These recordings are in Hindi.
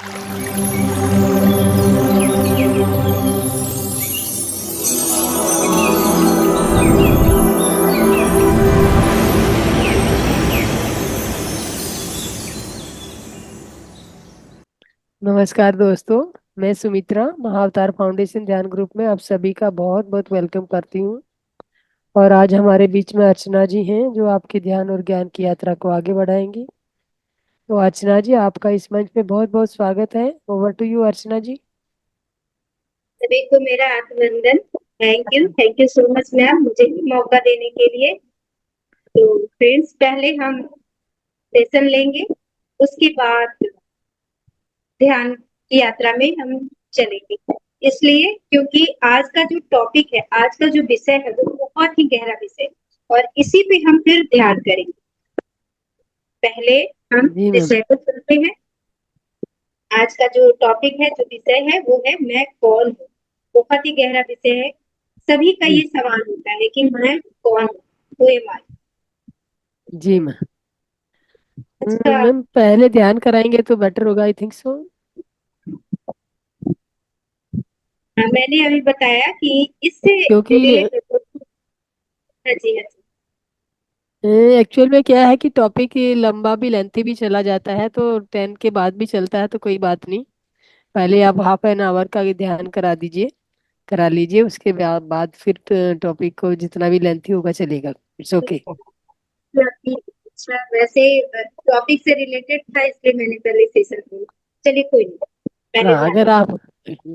नमस्कार दोस्तों। मैं सुमित्रा महाअवतार फाउंडेशन ध्यान ग्रुप में आप सभी का बहुत बहुत वेलकम करती हूँ। और आज हमारे बीच में अर्चना जी हैं जो आपके ध्यान और ज्ञान की यात्रा को आगे बढ़ाएंगी। तो अर्चना जी, आपका इस मंच पे बहुत बहुत स्वागत है। ओवर टू यू अर्चना जी। सभी को मेरा अभिनंदन। Thank you so much ma'am, मुझे मौका देने के लिए। तो फ्रेंड्स, पहले हम सेशन लेंगे, उसके बाद ध्यान की यात्रा में हम चलेंगे। इसलिए क्योंकि आज का जो टॉपिक है, आज का जो विषय है, वो बहुत ही गहरा विषय है और इसी पे हम फिर ध्यान करेंगे। पहले हम जी मैम। विषय को सुनते हैं। आज का जो टॉपिक है, जो विषय है, वो है मैं कौन हूँ। बहुत ही गहरा विषय है। सभी का जी। ये सवाल होता है कि मैं कौन हूँ, हु एम आई। जी मैम। अच्छा, मैम पहले ध्यान कराएंगे तो बेटर होगा, आई थिंक सो। मैंने अभी बताया कि इससे क्योंकि रिलेटेड। हाँ जी, हाँ जी। एक्चुअल में क्या है कि टॉपिक लंबा भी लेंथी भी चला जाता है, तो 10 के बाद भी चलता है तो कोई बात नहीं। पहले आप हाफ एन आवर का ध्यान करा लीजिए, उसके बाद फिर टॉपिक को जितना भी लेंथी होगा चलेगा। It's okay. अच्छा, वैसे टॉपिक से रिलेटेड था इसलिए मैंने पहले सेशन किया। चलिए कोई नहीं, पहले हाँ, ध्यान अगर आप रखना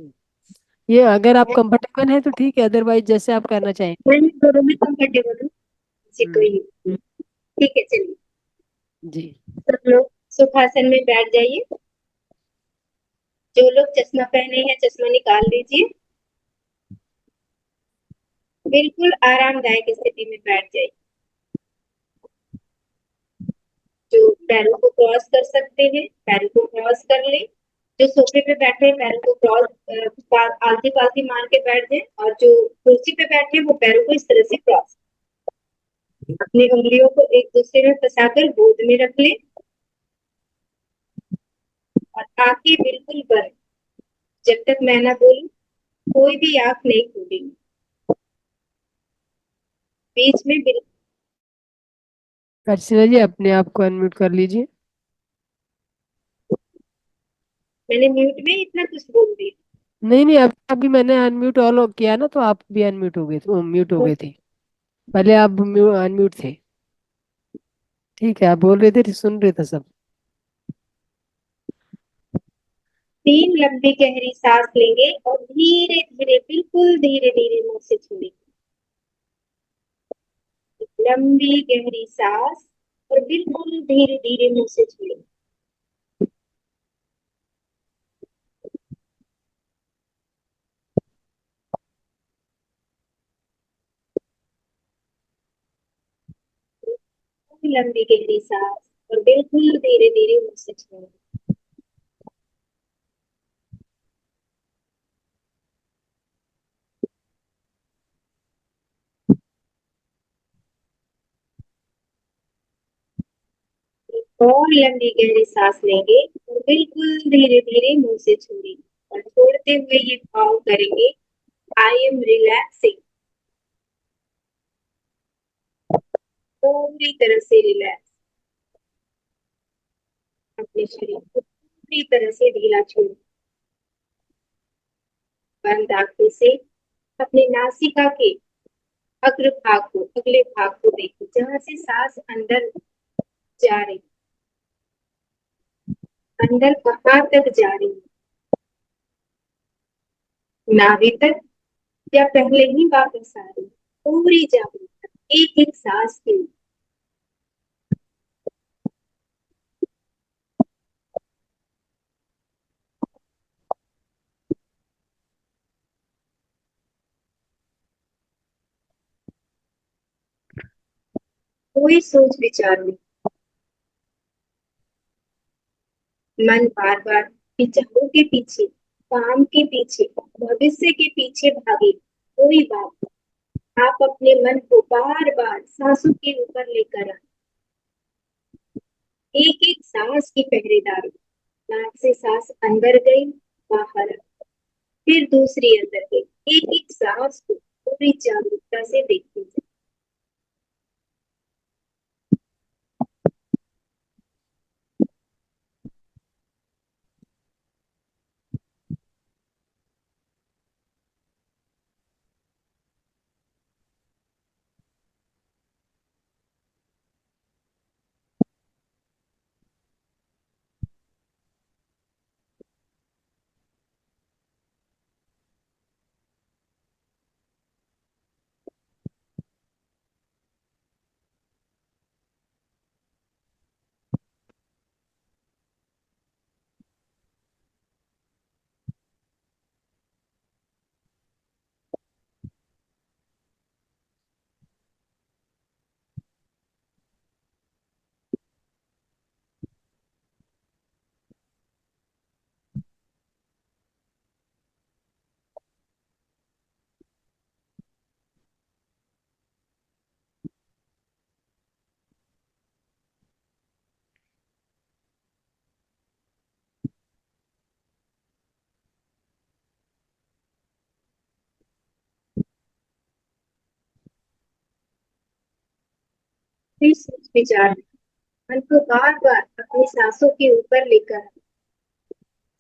है। कंफर्टेबल हैं तो ठीक है, अदरवाइज जैसे आप करना चाहें। मैं दोनों में कंफर्टेबल हूँ जी, हम्म, कोई नहीं। ठीक है, चलिए। जी। सब लोग सुखासन में बैठ जाइए। जो लोग चश्मा पहने हैं, चश्मा निकाल दीजिए। बिल्कुल आरामदायक स्थिति में बैठ जाइए। जो पैरों को क्रॉस कर सकते हैं, पैरों को क्रॉस कर ले। जो सोफे पे बैठे हैं, पैरों को क्रॉस आलती पालती मार के बैठ जाए, और जो कुर्सी पे बैठे हैं, वो पैरों को इस तरह से क्रॉस। अपनी उंगलियों को एक दूसरे में फंसाकर गोद में रख ले और आंखें बिल्कुल बंद। जब तक मैं ना बोलूं, कोई भी आंख नहीं खोलेंगे। बीच में बिल्कुल। अर्चना जी, अपने आप को अनम्यूट कर लीजिए। मैंने म्यूट में इतना कुछ बोल दिया। नहीं नहीं, अभी मैंने अनम्यूट ऑल किया ना, तो आप भी अनम्यूट हो गए थे, म्यूट हो गए थे। पहले आप अनम्यूट थे। ठीक है, आप बोल रहे थे, सुन रहे थे सब। 3 लंबी गहरी सांस लेंगे और धीरे धीरे, बिल्कुल धीरे धीरे मुंह से छोड़ेंगे। लंबी गहरी सांस और बिल्कुल धीरे धीरे मुंह से छोड़ेंगे। लंबी गहरी सांस और बिल्कुल धीरे धीरे मुंह से छोड़ेंगे। और लंबी गहरी सांस लेंगे और बिल्कुल धीरे धीरे मुंह से छोड़ेंगे। और छोड़ते हुए ये भाव करेंगे, आई एम रिलैक्सिंग। पूरी तरह से रिलैक्स। अपने शरीर को पूरी तरह से ढीला छोड़, बंद आंखों से अपने नासिका के अग्र भाग को, अगले भाग को देखो, जहां से सांस अंदर जा रही, अंदर कहाँ तक जा रही है। नाभि तक या पहले ही वापस आ रही है। पूरी जागरूकता एक एक सांस के लिए। कोई सोच विचार नहीं। मन बार बार विचारों के पीछे, काम के पीछे, भविष्य के पीछे भागे, कोई बात नहीं। आप अपने मन को बार बार सांसों के ऊपर लेकर आए। एक एक सांस की पहरेदारी। नाक से सांस अंदर गई, बाहर आई, फिर दूसरी अंदर गई। एक एक सांस को पूरी जागरूकता से देखती जाए। फिर सोच विचार, मन को बार बार अपनी सांसों के ऊपर लेकर आए।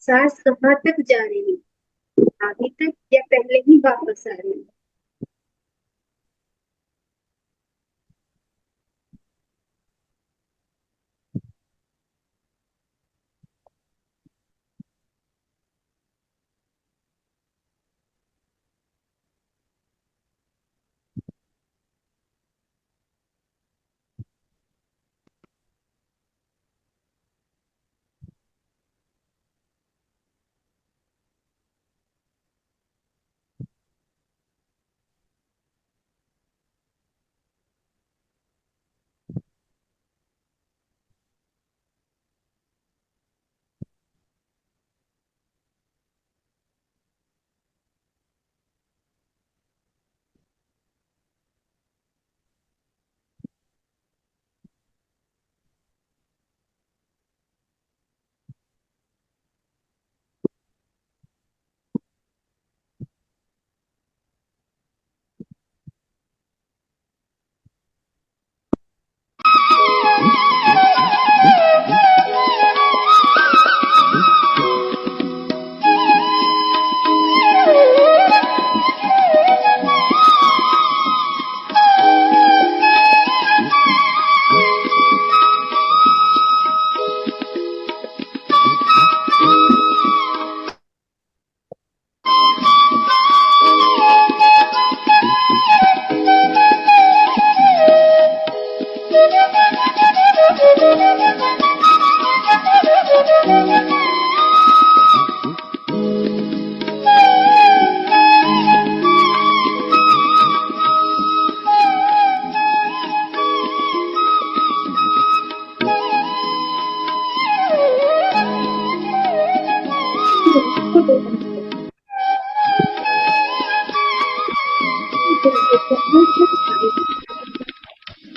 सांस कहाँ तक जा रही है, आगे तक या पहले ही वापस आ रही है।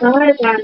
बार बार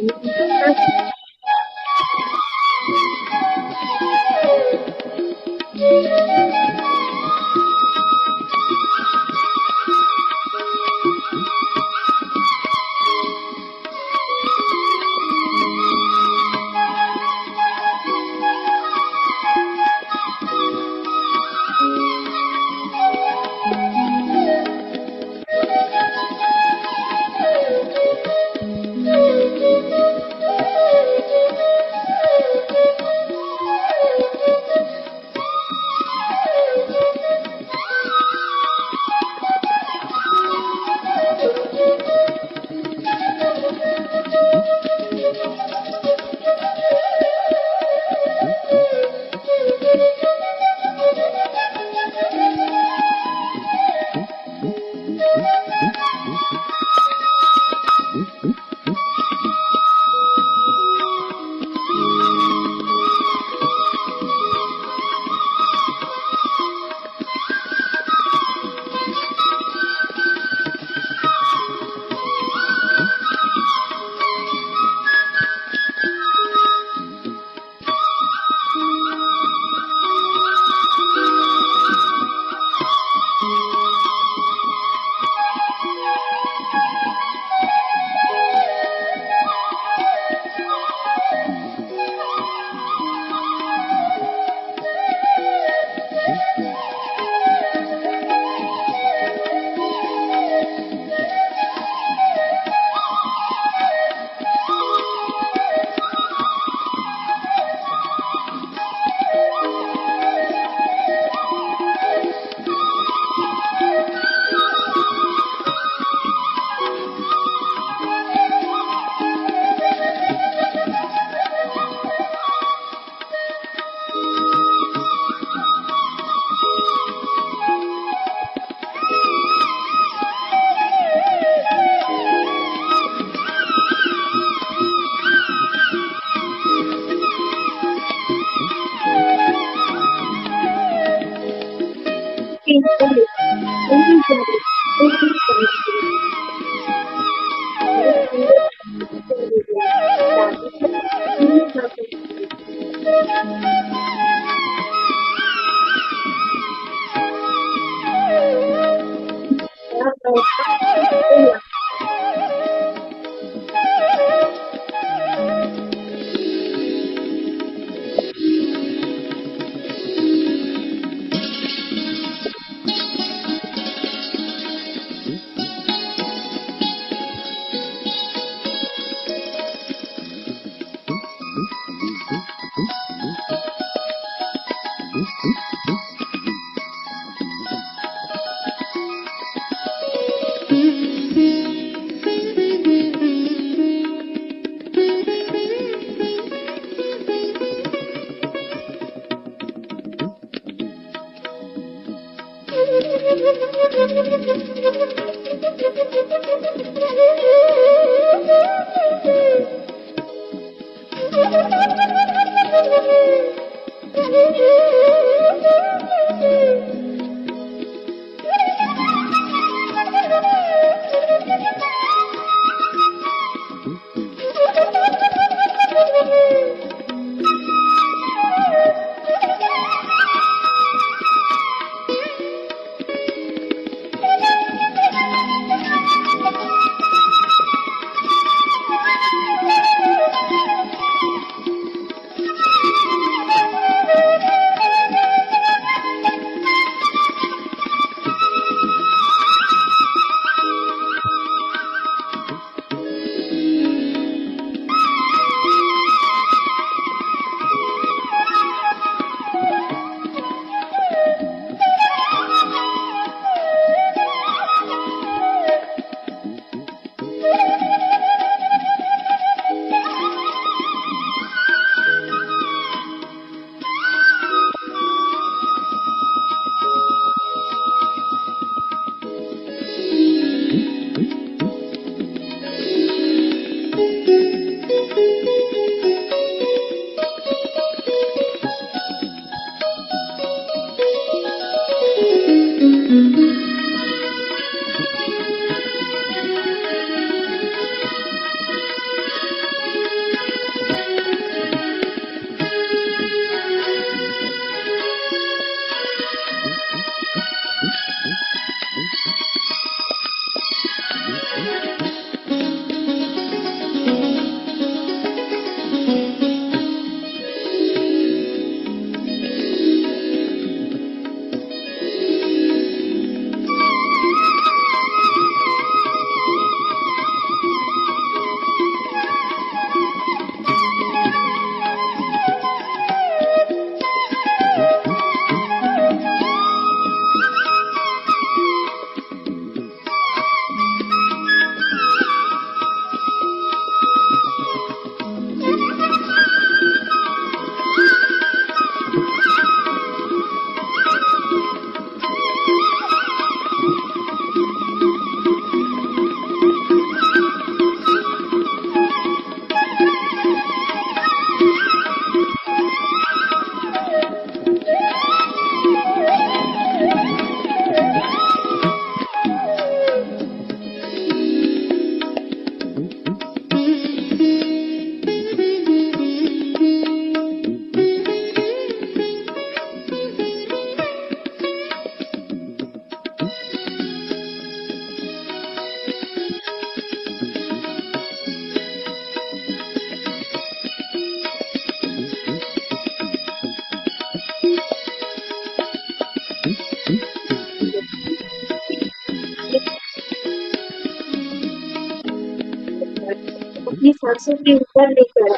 अपनी सांसों के ऊपर लेकर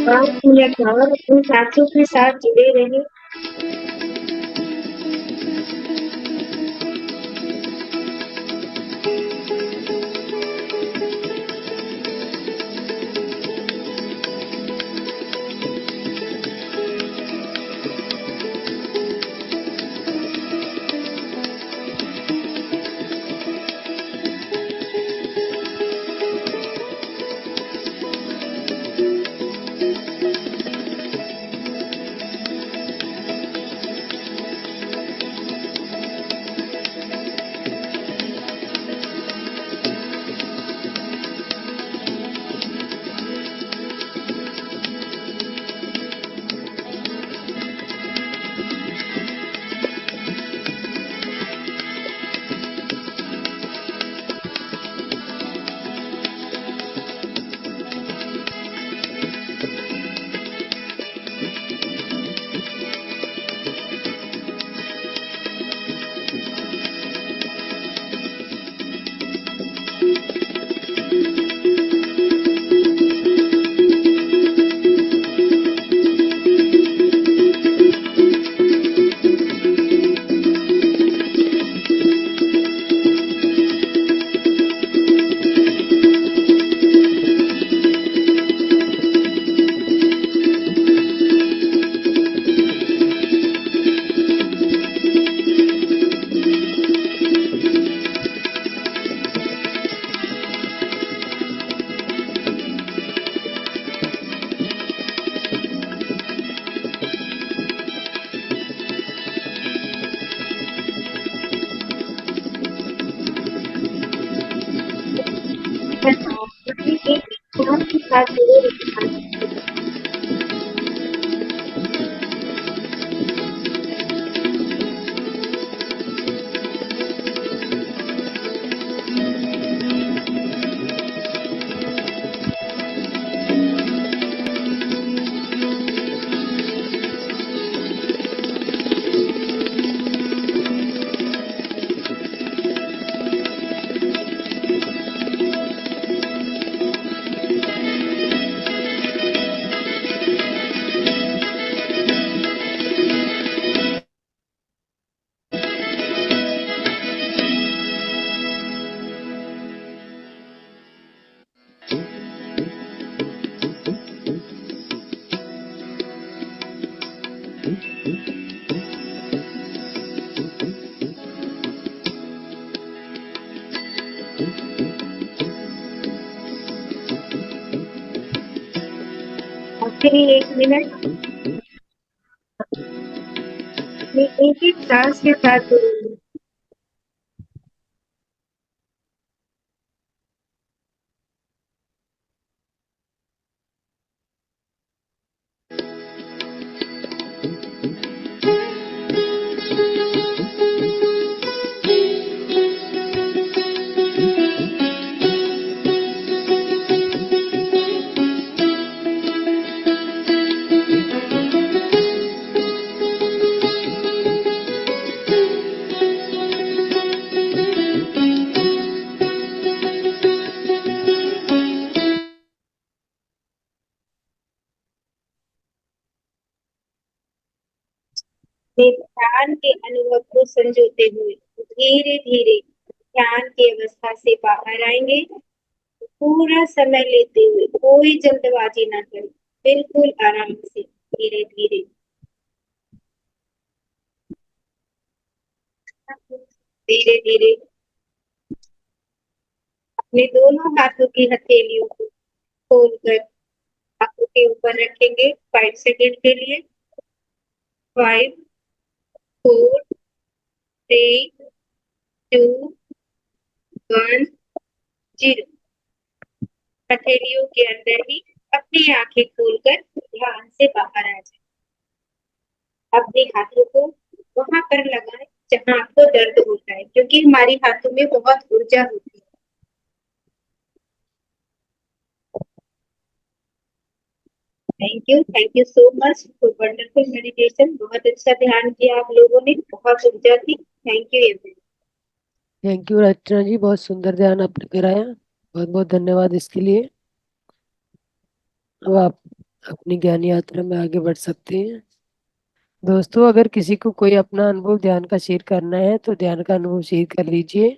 5 मिनट और अपने साथियों के साथ जुड़े रहें। अपने एक साथ के साथ जुड़े रहें। आखिरी 1 मिनट अपने एक-एक सांस के साथ जुड़े रहें। अपने ध्यान के अनुभव को संजोते हुए धीरे-धीरे ध्यान की अवस्था से बाहर आएँगे। पूरा समय लेते हुए, कोई जल्दबाजी ना करें, बिल्कुल आराम से, धीरे-धीरे। धीरे-धीरे अपने दोनों हाथों की हथेलियों को खोलकर आँखों के ऊपर रखेंगे 5 सेकंड के लिए। 5, 4, 3, 2, 1, 0। हथेलियों के अंदर ही अपनी आंखें खोलकर ध्यान से बाहर आ जाए। अपने हाथों को वहां पर लगाएं जहां आपको दर्द होता है, क्योंकि हमारे हाथों में बहुत ऊर्जा होती है। Thank you so much for wonderful meditation. बहुत अच्छा ध्यान किया आप लोगों ने, बहुत ऊर्जा थी। Thank you everyone. Thank you Rachna ji, बहुत सुंदर ध्यान आपने कराया। बहुत बहुत धन्यवाद इसके लिए। अब अपनी ज्ञान यात्रा में आगे बढ़ सकते हैं। दोस्तों, अगर किसी को कोई अपना अनुभव ध्यान का शेयर करना है तो ध्यान का अनुभव शेयर कर लीजिए।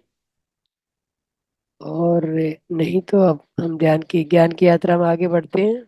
और नहीं तो अब हम ध्यान की ज्ञान की यात्रा में आगे बढ़ते हैं।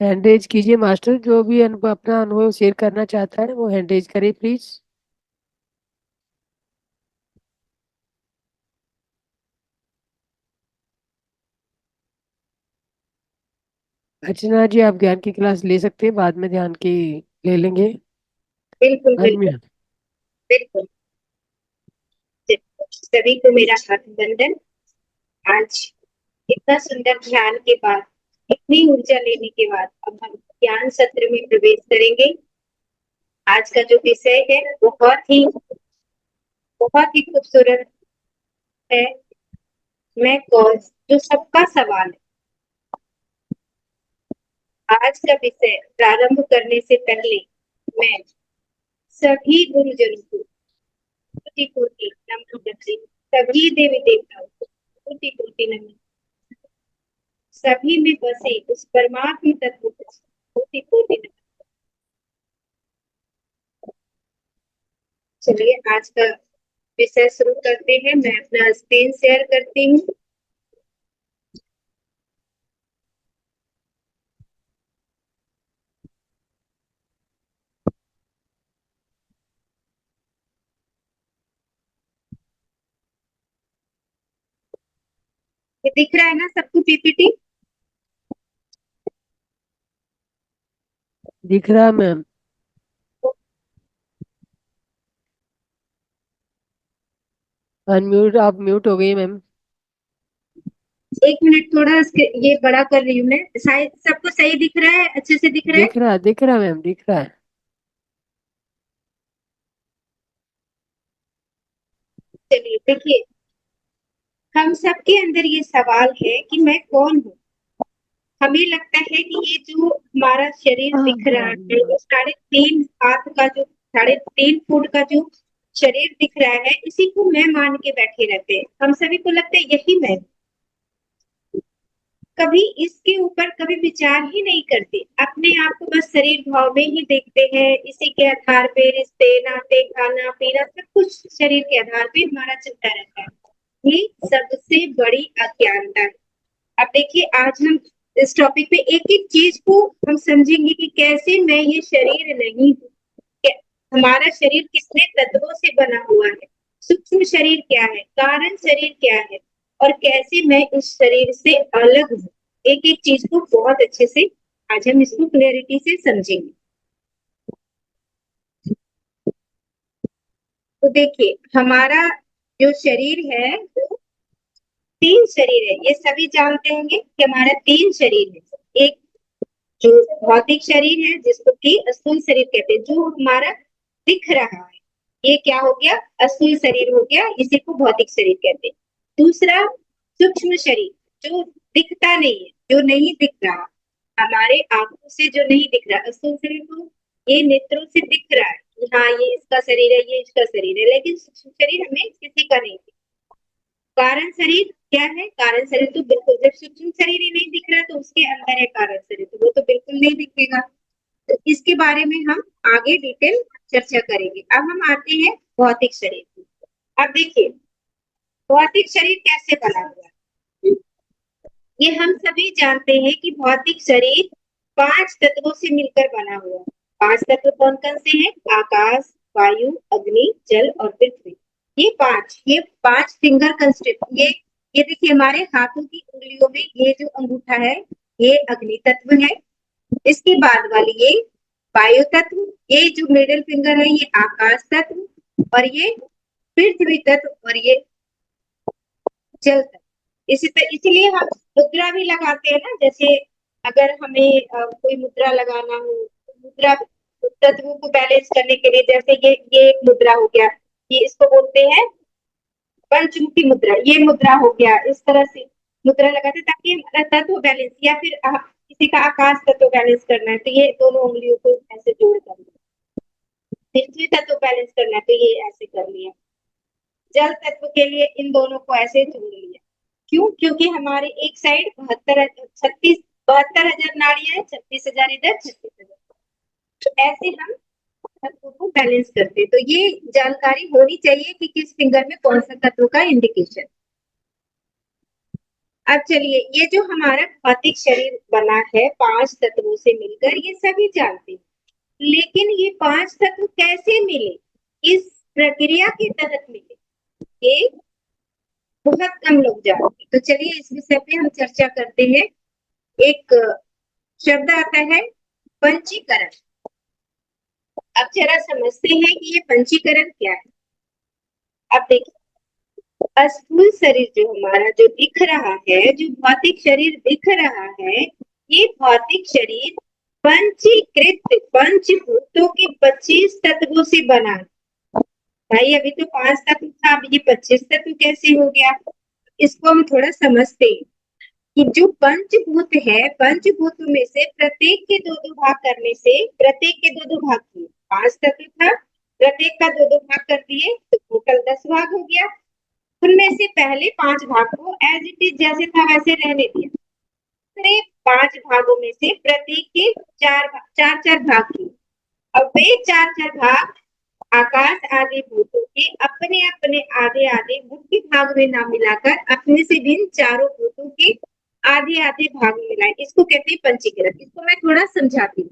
हैंड रेज कीजिए मास्टर, जो भी अपना अनुभव शेयर करना चाहता है वो हैंड रेज करे प्लीज। अर्चना जी, आप ज्ञान की क्लास ले सकते हैं, बाद में ध्यान की ले लेंगे। बिल्कुल बिल्कुल। अनम्यूट। बिल्कुल। सभी को मेरा अभिनंदन। आज इतना सुंदर ध्यान के बाद, इतनी ऊर्जा लेने के बाद अब हम ज्ञान सत्र में प्रवेश करेंगे। आज का जो विषय है बहुत ही खूबसूरत है। मैं कौन, जो सबका सवाल है। आज का विषय प्रारंभ करने से पहले मैं सभी गुरुजनों को कोटि कोटि नमन करती हूँ। सभी देवी देवताओं को कोटि कोटि नमन। सभी में बसे उस परमात्म तत्व को कोटि कोटि नमन। चलिए आज का विषय शुरू करते हैं। मैं अपना स्क्रीन शेयर करती हूँ। ये दिख रहा है ना सबको पीपीटी? दिख रहा है मैम। अनम्यूट, आप म्यूट हो गई मैम। एक मिनट, थोड़ा ये बड़ा कर रही हूँ मैं। शायद सबको सही दिख रहा है, अच्छे से दिख रहा है। दिख रहा मैम, दिख रहा है। चलिए देखिए, हम सबके अंदर ये सवाल है कि मैं कौन हूँ। हमें लगता है कि ये जो हमारा शरीर हाँ दिख रहा हाँ है, ये 3.5 हाथ का जो 3.5 फुट का जो शरीर दिख रहा है, इसी को मैं मान के बैठे रहते हैं। हम सभी को लगता है यही मैं। कभी इसके ऊपर कभी विचार ही नहीं करते। अपने आप को बस शरीर भाव में ही देखते हैं। इसी के आधार पे रिश्ते नाते खाना पीना सब कुछ शरीर के आधार पे हमारा चलता रहता है। ये सबसे बड़ी अज्ञानता है। अब देखिए, आज हम इस टॉपिक पे एक एक चीज को हम समझेंगे कि कैसे मैं ये शरीर नहीं हूँ। हमारा शरीर कितने तत्वों से बना हुआ है, सूक्ष्म शरीर क्या है, कारण शरीर क्या है, और कैसे मैं इस शरीर से अलग हूँ। एक एक चीज को बहुत अच्छे से आज हम इसको क्लैरिटी से समझेंगे। तो देखिए, हमारा जो शरीर है वो 3 शरीर है। ये सभी जानते होंगे कि हमारा 3 शरीर है। एक जो भौतिक शरीर है जिसको कि स्थूल शरीर कहते हैं, जो हमारा दिख रहा है, ये क्या हो गया, स्थूल शरीर हो गया, इसी को भौतिक शरीर कहते हैं। दूसरा सूक्ष्म शरीर, जो दिखता नहीं है, जो नहीं दिख रहा, हमारे आंखों से जो नहीं दिख रहा। स्थूल शरीर को ये नेत्रों से दिख रहा है कि हाँ ये इसका शरीर है, ये इसका शरीर है, लेकिन सूक्ष्म शरीर हमें किसी का नहीं। कारण शरीर क्या है, कारण शरीर तो बिल्कुल, जब सूक्ष्म शरीर ही नहीं दिख रहा तो उसके अंदर है कारण शरीर, तो वो तो बिल्कुल नहीं दिखेगा। तो इसके बारे में हम आगे डिटेल चर्चा करेंगे। अब हम आते हैं भौतिक शरीर की। अब देखिए, भौतिक शरीर कैसे बना हुआ है। ये हम सभी जानते हैं कि भौतिक शरीर 5 तत्वों से मिलकर बना हुआ है। 5 तत्व कौन कौन से हैं? आकाश, वायु, अग्नि, जल और पृथ्वी। ये पांच फिंगर कंस्ट्रक्ट, ये देखिए हमारे हाथों की उंगलियों में ये जो अंगूठा है, ये अग्नि तत्व है। इसके बाद वाली ये वायु तत्व, ये जो मिडिल फिंगर है ये आकाश तत्व और ये पृथ्वी तत्व और ये जल तत्व। इसीलिए हम मुद्रा भी लगाते हैं ना, जैसे अगर हमें कोई मुद्रा लगाना हो, तो मुद्रा तत्वों को बैलेंस करने के लिए, जैसे ये एक मुद्रा हो गया, ये इसको बोलते हैं पंचमुखी मुद्रा, ये मुद्रा हो गया। इस तरह से मुद्रा लगाते हैं ताकि हमारा तत्व बैलेंस, या फिर किसी का आकाश तत्व बैलेंस करना है तो ये दोनों उंगलियों को ऐसे जोड़ कर लिया, पृथ्वी तत्व बैलेंस करना है तो ये ऐसे कर लिया, जल तत्व के लिए इन दोनों को ऐसे जोड़ लिया। क्यों? क्योंकि हमारे एक साइड 72,000 नाड़ियां है, 36,000 इधर, 36,000, तो ऐसे हम तत्वों को बैलेंस करते हैं। तो ये जानकारी होनी चाहिए कि किस फिंगर में कौन सा तत्व का इंडिकेशन। अब चलिए, ये जो हमारा भौतिक शरीर बना है 5 तत्वों से मिलकर, ये सभी जानते हैं, लेकिन ये 5 तत्व कैसे मिले, इस प्रक्रिया के तहत मिले, ये बहुत कम लोग जानते हैं। तो चलिए इस विषय पे हम चर्चा करते हैं। एक शब्द आता है पंचीकरण। अब जरा समझते हैं कि ये पंचीकरण क्या है। अब देखिए, स्थूल शरीर जो हमारा जो दिख रहा है, जो भौतिक शरीर दिख रहा है, ये भौतिक शरीर पंचीकृत पंचभूतों के 25 तत्वों से बना है। भाई अभी तो 5 तत्व था, अब ये 25 तत्व कैसे हो गया? इसको हम थोड़ा समझते हैं कि जो पंचभूत है, पंचभूतों में से प्रत्येक के दो दो भाग करने से, प्रत्येक के दो दो भाग किए, 5 तत्व था, प्रत्येक का दो दो भाग कर दिए तो टोटल 10 भाग हो गया। उनमें से पहले 5 भाग को एज इट इज जैसे था वैसे रहने दिया, दूसरे 5 भागों में से प्रत्येक के चार चार भाग किए। अब वे चार चार भाग आकाश आदि भूतों के अपने अपने आधे आधे मुख्य भाग में ना मिलाकर अपने से भिन्न चारों भूतों के आधे आधे भाग में मिलाए, इसको कहते हैं पंचीकरण। इसको मैं थोड़ा समझाती हूँ,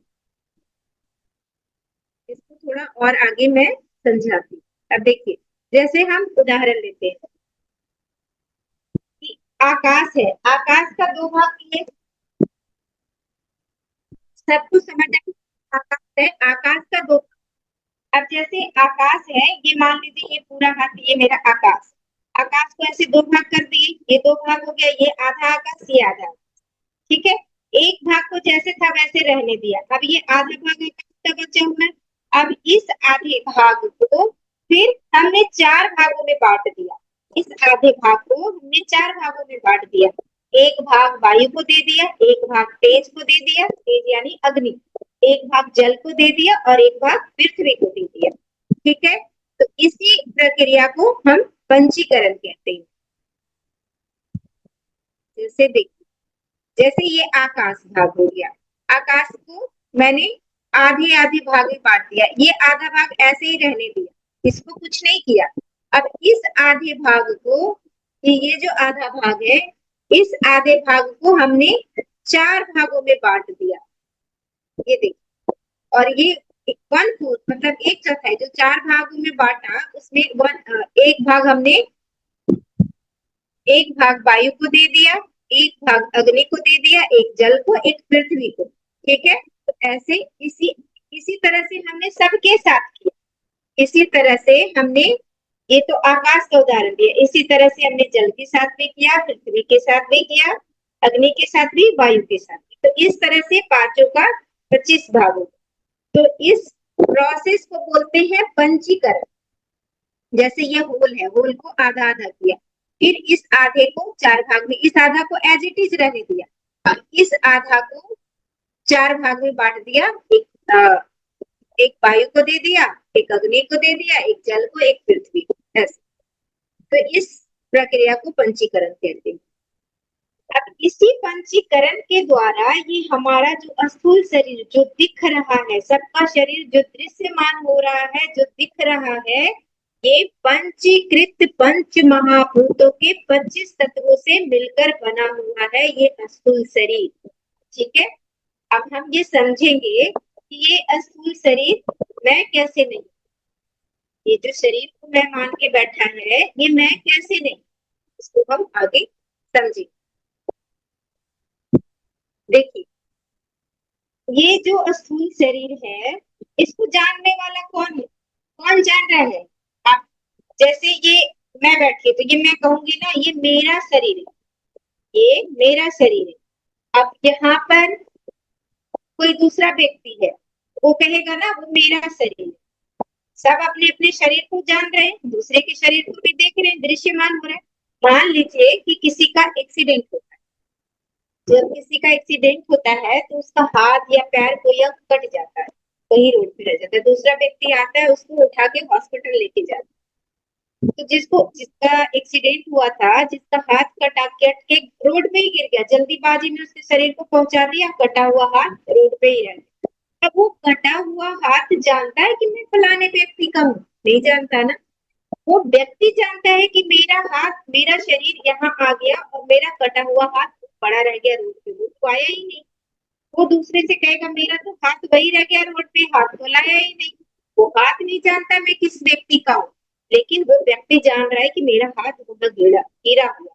इसको थोड़ा और आगे मैं समझाती हूँ। अब देखिए, जैसे हम उदाहरण लेते हैं कि आकाश है, आकाश का दो भाग किए, सब कुछ समझ आए। आकाश है, आकाश का दो, अब जैसे आकाश है, ये मान लीजिए ये पूरा हाथ, ये मेरा आकाश, आकाश को ऐसे दो भाग कर दिए, ये दो भाग हो गया, ये आधा आकाश, ये आधा, ठीक है। एक भाग को जैसे था वैसे रहने दिया, अब ये आधा भाग का बचा हुआ है। अब इस आधे भाग को फिर हमने 4 भागों में बांट दिया, इस आधे भाग को हमने 4 भागों में बांट दिया। एक भाग वायु को दे दिया, एक भाग तेज को दे दिया, तेज यानी अग्नि, एक भाग जल को दे दिया और एक भाग पृथ्वी को दे दिया, ठीक है। तो इसी प्रक्रिया को हम पंचीकरण कहते हैं। जैसे देखिए, जैसे ये आकाश भाग हो गया, आकाश को मैंने आधे आधे भाग में बांट दिया, ये आधा भाग ऐसे ही रहने दिया, इसको कुछ नहीं किया। अब इस आधे भाग को, ये जो आधा भाग है, इस आधे भाग को हमने 4 भागों में बांट दिया, ये देखिए, और ये 1/4 मतलब एक चौथाई जो 4 भागों में बांटा, उसमें एक भाग वायु को दे दिया, एक भाग अग्नि को दे दिया, एक जल को, एक पृथ्वी को, ठीक है। तो ऐसे इसी तरह से हमने सबके साथ किया, इसी तरह से हमने, ये तो आकाश का उदाहरण दिया, इसी तरह से हमने जल के साथ भी किया, पृथ्वी के साथ भी किया, अग्नि के साथ भी, वायु के साथ भी। तो इस तरह से पांचों का 25 भाग हो। तो इस प्रोसेस को बोलते हैं पंचीकरण। जैसे ये होल है, होल को आधा आधा किया, फिर इस आधे को 4 भाग में, इस आधा को एज इट इज रहने दिया, इस आधा को 4 भाग में बांट दिया, एक वायु को दे दिया, एक अग्नि को दे दिया, एक जल को, एक पृथ्वी को, ऐसे। तो इस प्रक्रिया को पंचीकरण कहते हैं। अब इसी पंचीकरण के द्वारा ये हमारा जो स्थूल शरीर जो दिख रहा है, सबका शरीर जो दृश्यमान हो रहा है, जो दिख रहा है, ये पंचीकृत पंच महाभूतों के 25 तत्वों से मिलकर बना हुआ है, ये स्थूल शरीर, ठीक है। अब हम ये समझेंगे कि ये स्थूल शरीर मैं कैसे नहीं, ये जो शरीर को मैं मान के बैठा है, ये मैं कैसे नहीं, इसको हम आगे समझेंगे। देखिए, ये जो स्थूल शरीर है, इसको जानने वाला कौन है? कौन जान रहा है? आप, जैसे ये मैं बैठी तो ये मैं कहूंगी ना, ये मेरा शरीर है, ये मेरा शरीर है। अब यहाँ पर कोई दूसरा व्यक्ति है, वो कहेगा ना वो मेरा शरीर है। सब अपने अपने शरीर को जान रहे हैं, दूसरे के शरीर को भी देख रहे हैं, दृश्यमान हो रहा है। मान लीजिए कि किसी का एक्सीडेंट होता है। जब किसी का एक्सीडेंट होता है तो उसका हाथ या पैर कोई अंग कट जाता है, वही रोड पे रह जाता है। दूसरा व्यक्ति आता है, उसको उठा के हॉस्पिटल लेके जाता है। तो जिसका एक्सीडेंट हुआ था, जिसका हाथ कटा कट के रोड पे ही गिर गया, जल्दीबाजी में उसके शरीर को पहुंचा दिया, कटा हुआ हाथ रोड पे ही रह गया। अब वो कटा हुआ हाथ जानता है कि मैं फलाने व्यक्ति का हूँ? नहीं जानता ना। वो व्यक्ति जानता है कि मेरा हाथ, मेरा शरीर यहाँ आ गया और मेरा कटा हुआ हाथ पड़ा रह गया रोड पे, वो तो आया ही नहीं। वो दूसरे से कहेगा मेरा तो हाथ वही रह गया रोड पे, हाथ तो लाया ही नहीं। वो हाथ नहीं जानता मैं किस व्यक्ति का हूँ, लेकिन वो व्यक्ति जान रहा है कि मेरा हाथ वहां गिरा गिरा हुआ।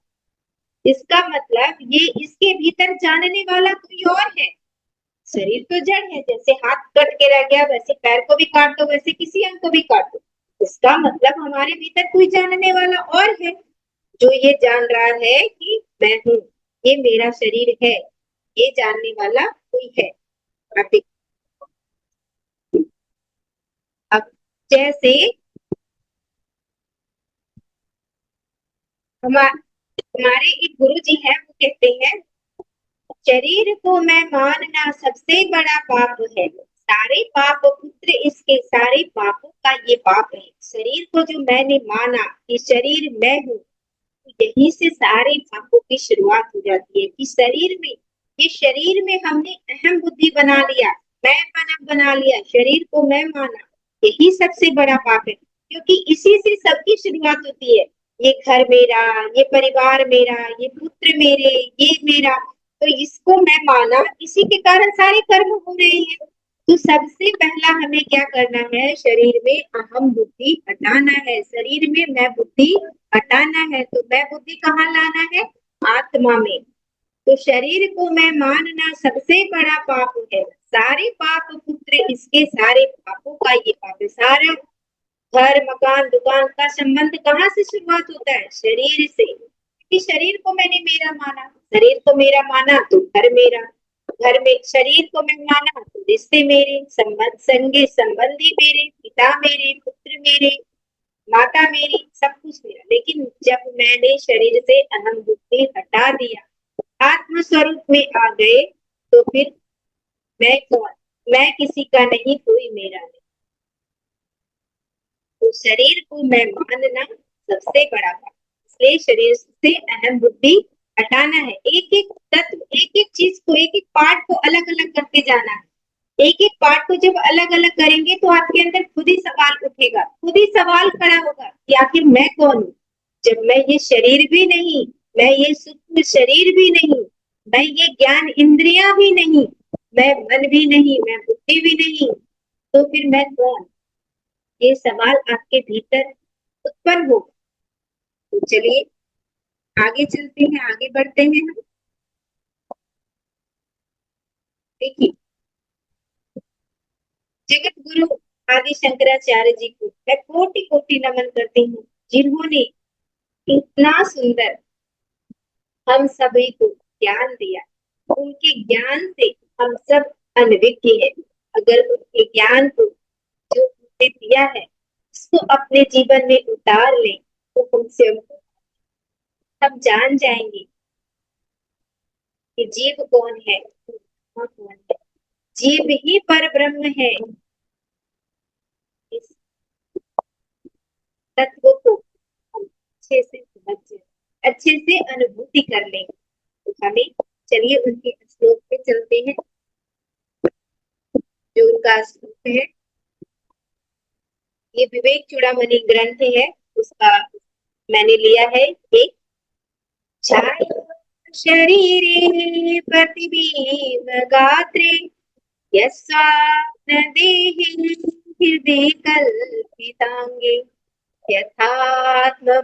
इसका मतलब ये इसके भीतर जानने वाला कोई और है। शरीर तो जड़ है, जैसे हाथ कट के रह गया वैसे पैर को भी काट दो, वैसे किसी अंग को भी काट दो। इसका मतलब हमारे भीतर कोई जानने वाला और है, जो ये जान रहा है कि मैं हूँ, ये मेरा शरीर है, ये जानने वाला कोई है। आप अब जैसे हमारे एक गुरु जी हैं, वो कहते हैं शरीर को मैं मानना सबसे बड़ा पाप है, सारे पाप पुत्र इसके, सारे पापों का ये पाप है। शरीर को जो मैंने माना कि शरीर मैं हूँ, यहीं से सारे पापों की शुरुआत हो जाती है। कि शरीर में, ये शरीर में हमने अहम बुद्धि बना लिया, मैं बना लिया, शरीर को मैं माना, यही सबसे बड़ा पाप है। क्योंकि इसी से सबकी शुरुआत होती है। ये घर मेरा, ये परिवार मेरा, ये पुत्र मेरे, ये मेरा, तो इसको मैं माना, इसी के कारण सारे कर्म हो रहे हैं। तो सबसे पहला हमें क्या करना है? शरीर में अहम बुद्धि हटाना है, शरीर में मैं बुद्धि हटाना है। तो मैं बुद्धि कहाँ लाना है? आत्मा में। तो शरीर को मैं मानना सबसे बड़ा पाप है, सारे पाप पुत्र इसके, सारे पापों का ये पाप है। सारा घर मकान दुकान का संबंध कहाँ से शुरुआत होता है? शरीर से। क्योंकि शरीर को मैंने मेरा माना, शरीर को मेरा माना तो घर मेरा, घर में शरीर को मैं माना तो रिश्ते मेरे, संबंध संगे संबंधी मेरे, पिता मेरे, पुत्र मेरे, माता मेरी, सब कुछ मेरा। लेकिन जब मैंने शरीर से अहम बुद्धि हटा दिया, आत्म स्वरूप में आ गए, तो फिर मैं कौन? मैं किसी का नहीं, कोई मेरा नहीं। तो शरीर को मैं मानना सबसे बड़ा पाप, इसलिए शरीर से अहम बुद्धि हटाना है। एक एक तत्व, एक एक चीज को, एक एक पार्ट को अलग अलग करते जाना है। एक एक पार्ट को जब अलग अलग करेंगे तो आपके अंदर खुद ही सवाल उठेगा, खुद ही सवाल खड़ा होगा कि आखिर मैं कौन हूँ? जब मैं ये शरीर भी नहीं, मैं ये सूक्ष्म शरीर भी नहीं, मैं ये ज्ञान इंद्रियां भी नहीं, मैं मन भी नहीं, मैं बुद्धि भी नहीं, तो फिर मैं कौन? ये सवाल आपके भीतर उत्पन्न होगा। तो चलिए आगे चलते हैं, आगे बढ़ते हैं हम। देखिए, जगत गुरु आदि शंकराचार्य जी को मैं कोटि कोटि नमन करती हूँ, जिन्होंने इतना सुंदर हम सभी को ज्ञान दिया। उनके ज्ञान से हम सब अनभिज्ञ हैं। अगर उनके ज्ञान को, जो उन्होंने दिया है, उसको अपने जीवन में उतार लें, तो हमसे हम जान जाएंगे कि जीव कौन है, आत्मा कौन है। जीव ही पर ब्रह्म है। इस तत्व को हम अच्छे से समझ जाए, अच्छे से अनुभूति कर लें, तो हमें, चलिए उनके श्लोक पे चलते हैं। जो उनका श्लोक है, ये विवेक चूड़ामणि ग्रंथ है, उसका मैंने लिया है। एक छाया शरीरे प्रतिबिंब गात्रे, यस्वात्म देहि हृदय कल्पितांगे, यथात्मबुद्धिस्तु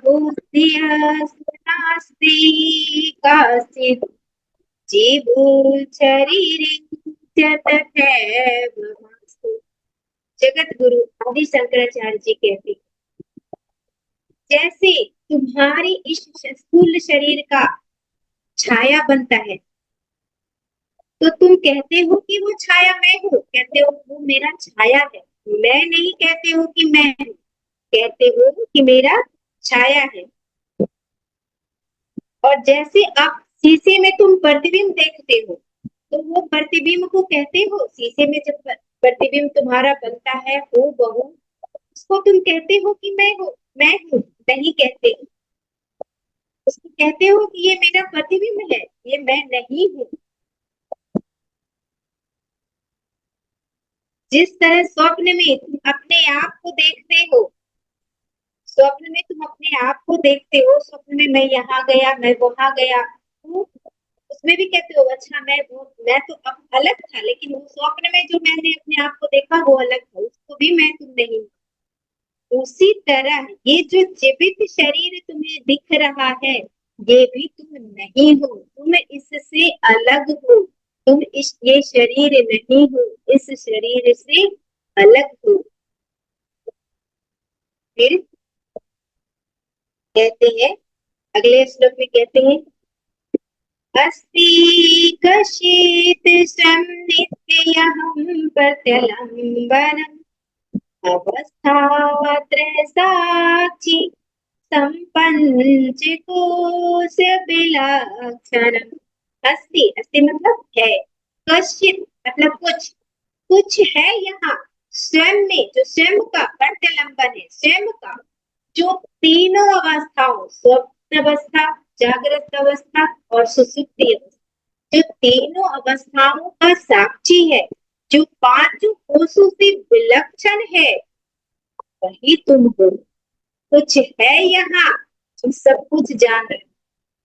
काचित् जीवो शरीरे च तथैव भासते। जगत गुरु आदि शंकराचार्य जी कहते हैं, जैसे तुम्हारी इस स्थूल शरीर का छाया बनता है, तो तुम कहते हो कि वो छाया मैं हूँ, कहते हो वो मेरा छाया है, मैं नहीं कहते हो कि मैं हूँ, कहते हो कि मेरा छाया है। और जैसे आप शीशे में तुम प्रतिबिंब देखते हो, तो वो प्रतिबिंब को कहते हो, शीशे में जब प्रतिबिंब तुम्हारा बनता है हो बहू, उसको तुम कहते हो कि मैं हूँ, नहीं कहते। उसको कहते हो कि ये मेरा प्रतिबिंब है, ये मैं नहीं हूँ। जिस तरह स्वप्न में तुम अपने आप को देखते हो, स्वप्न में तुम अपने आप को देखते हो, स्वप्न में मैं यहाँ गया, मैं वहां गया, तो उसमें भी कहते हो अच्छा मैं तो अब अलग था, लेकिन वो स्वप्न में जो मैंने अपने आप को देखा वो अलग था, उसको भी मैं तुम नहीं हूँ। उसी तरह ये जो जीवित शरीर तुम्हें दिख रहा है, ये भी तुम नहीं हो, तुम इससे अलग हो, तुम ये शरीर नहीं हो, इस शरीर से अलग हो। फिर कहते हैं, अगले श्लोक में कहते हैं, अस्ति कशित नित्यहं प्रत्यलम्बनम् अवस्थात्रय साक्षी संपंचकोश विलक्षणम्। अस्ति, अस्ति मतलब है, कशित मतलब कुछ, कुछ है यहाँ स्वयं में, जो स्वयं का प्रत्यलंबन है, स्वयं का जो तीनों अवस्थाओं, स्वप्न अवस्था, जागृत अवस्था और सुषुप्ति अवस्था, जो तीनों अवस्थाओं का साक्षी है, जो पांचों कोषों से विलक्षण है, वही तुम हो। कुछ है यहाँ जो सब कुछ जान रहे।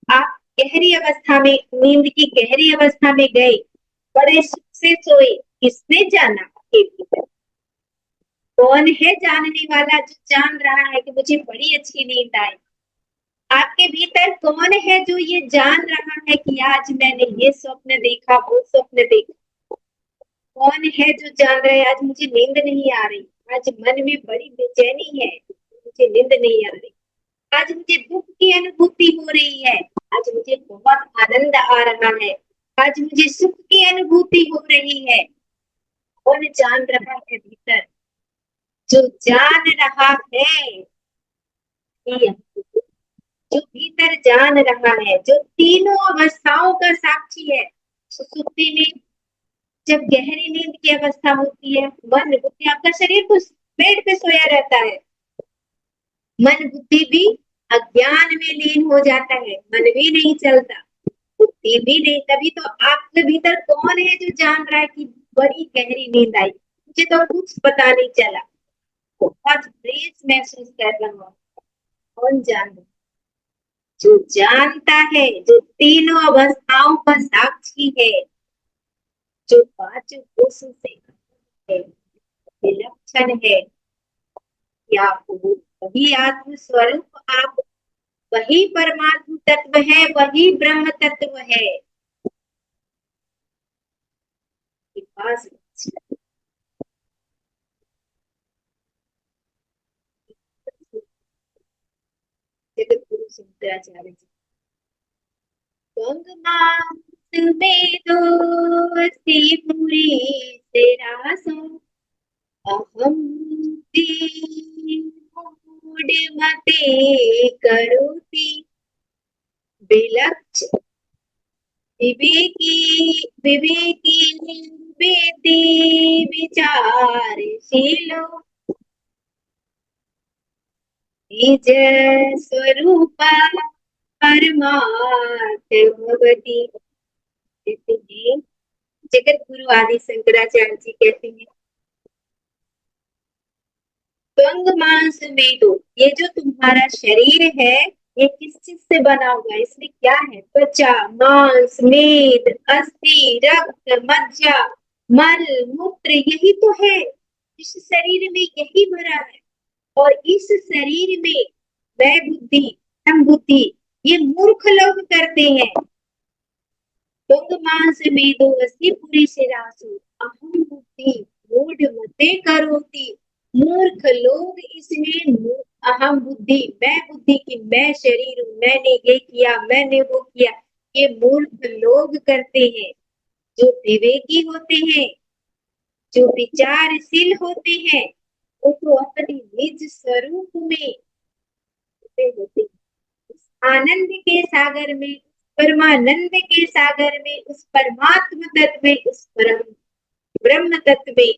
आप गहरी अवस्था में, नींद की गहरी अवस्था में गए, बड़े सुख से सोए, किसने जाना आपके भीतर? कौन है जानने वाला, जो जान रहा है कि मुझे बड़ी अच्छी नींद आई? आपके भीतर कौन है जो ये जान रहा है कि आज मैंने ये स्वप्न देखा, वो स्वप्न देखा? कौन है जो जान रहा है आज मुझे नींद नहीं आ रही, आज मन में बड़ी बेचैनी है, मुझे नींद नहीं आ रही, आज मुझे दुख की अनुभूति हो रही है, आज मुझे बहुत आनंद आ रहा है, आज मुझे सुख की अनुभूति हो रही है। कौन जान रहा है भीतर? जो जान रहा है, जो भीतर जान रहा है, जो तीनों अवस्थाओं का साक्षी है। सुसुप्ति में जब गहरी नींद की अवस्था होती है, मन बुद्धि, आपका शरीर तो बेड पे सोया रहता है, मन बुद्धि भी अज्ञान में लीन हो जाता है, मन भी नहीं चलता, बुद्धि भी नहीं। तभी तो आपके भीतर कौन है जो जान रहा है कि बड़ी गहरी नींद आई, मुझे तो कुछ पता नहीं चला, बहुत फ्रेश महसूस कर रहा हूँ। कौन जान रहा? जो जानता है, जो तीनों अवस्थाओं का साक्षी है, जो पांचों कोषों से है, विलक्षण है, या वो वही आत्म स्वरूप, आप वही परमात्म तत्व है, वही ब्रह्म तत्व है के पास। जगत गुरु शंकराचार्य जी, गंग में दोस्ती पूरी तेरा सो, अहम मूड मते करोति विलक्ष विवेकी, विवेकी निर्वेदी विचारशीलो निज स्वरूप परमार्थ भवति। कहते हैं, जगत गुरु आदि शंकराचार्य जी कहते हैं, त्वंग मांस मेदो, ये जो तुम्हारा शरीर है, ये किस चीज से बना हुआ है? इसमें क्या है? त्वचा, मांस, मेद, अस्थि, रक्त, मज्जा, मल, मूत्र, यही तो है। इस शरीर में यही भरा है, और इस शरीर में वह बुद्धि, हम बुद्धि, ये मूर्ख लोग करते हैं। त्वंग मांस मेदो अस्थि पूरी से रासु, अहम बुद्धि, मूढ़ मते करोति। मूर्ख लोग इसमें अहम बुद्धि, मैं बुद्धि की, मैं शरीर हूँ, मैंने ये किया, मैंने वो किया, ये मूर्ख लोग करते हैं। जो विवेकी होते हैं, जो विचारशील होते हैं, वो तो अपने निज स्वरूप में होते हैं। आनंद के सागर में, परमानंद के सागर में, उस परमात्म तत्व में, उस परम ब्रह्म तत्व में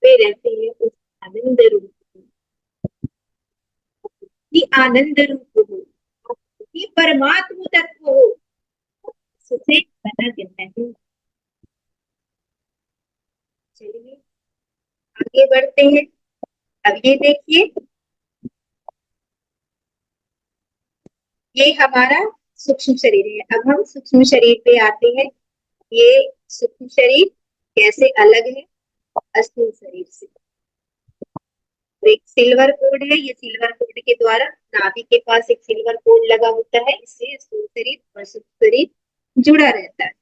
वे रहते हैं, उस आनंद रूप में। कि आनंद रूप हो, कि परमात्म तत्व हो, उससे बना देता है। चलिए आगे बढ़ते हैं। अब ये देखिए, ये हमारा सूक्ष्म शरीर है। अब हम सूक्ष्म शरीर पे आते हैं। ये सूक्ष्म शरीर कैसे अलग है स्थूल शरीर से। एक सिल्वर कोड है, ये सिल्वर कोड के द्वारा नाभि के पास एक सिल्वर कोड लगा होता है, इससे स्थूल शरीर और सूक्ष्म शरीर जुड़ा रहता है।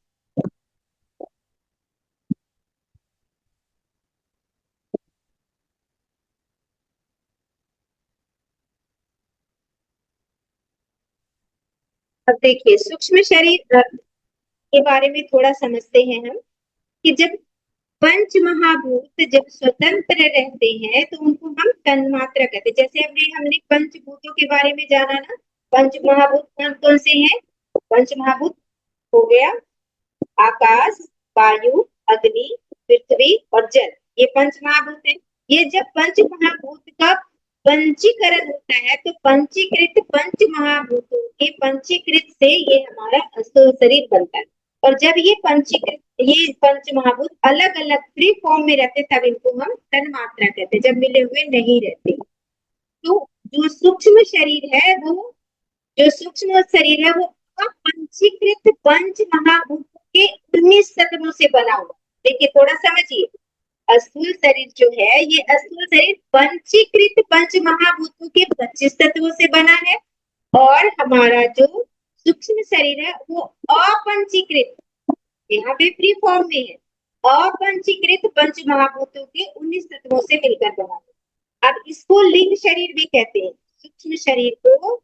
अब देखिए सूक्ष्म शरीर के बारे में थोड़ा समझते हैं हम, कि जब पंच महाभूत जब स्वतंत्र रहते हैं तो उनको हम तन्मात्रा कहते हैं। जैसे हमने हमने पंचभूतों के बारे में जाना ना, पंच महाभूत कौन कौन से हैं। पंच महाभूत हो गया आकाश, वायु, अग्नि, पृथ्वी और जल, ये पंच महाभूत है। ये जब पंच महाभूत का पंचीकरण होता है तो पंचीकृत पंच महाभूतों के पंचीकृत से ये हमारा स्थूल शरीर बनता है। और जब ये पंचीकृत, ये पंच महाभूत अलग अलग फ्री फॉर्म में रहते तब इनको हम तन मात्रा कहते हैं, जब मिले हुए नहीं रहते। तो जो सूक्ष्म शरीर है वो, जो सूक्ष्म शरीर है वो पंचीकृत पंच महाभूतों के 19 तत्वों से बना हुआ। देखिए थोड़ा समझिए, स्थूल शरीर जो है, ये स्थूल शरीर पंचीकृत पंच महाभूतों के 25 तत्वों से बना है। और हमारा जो सूक्ष्म शरीर है वो अपंचीकृत, यहाँ पे फ्री फॉर्म में है, अपंचीकृत पंच महाभूतों के 19 तत्वों से मिलकर बना है। अब इसको लिंग शरीर भी कहते हैं। सूक्ष्म शरीर को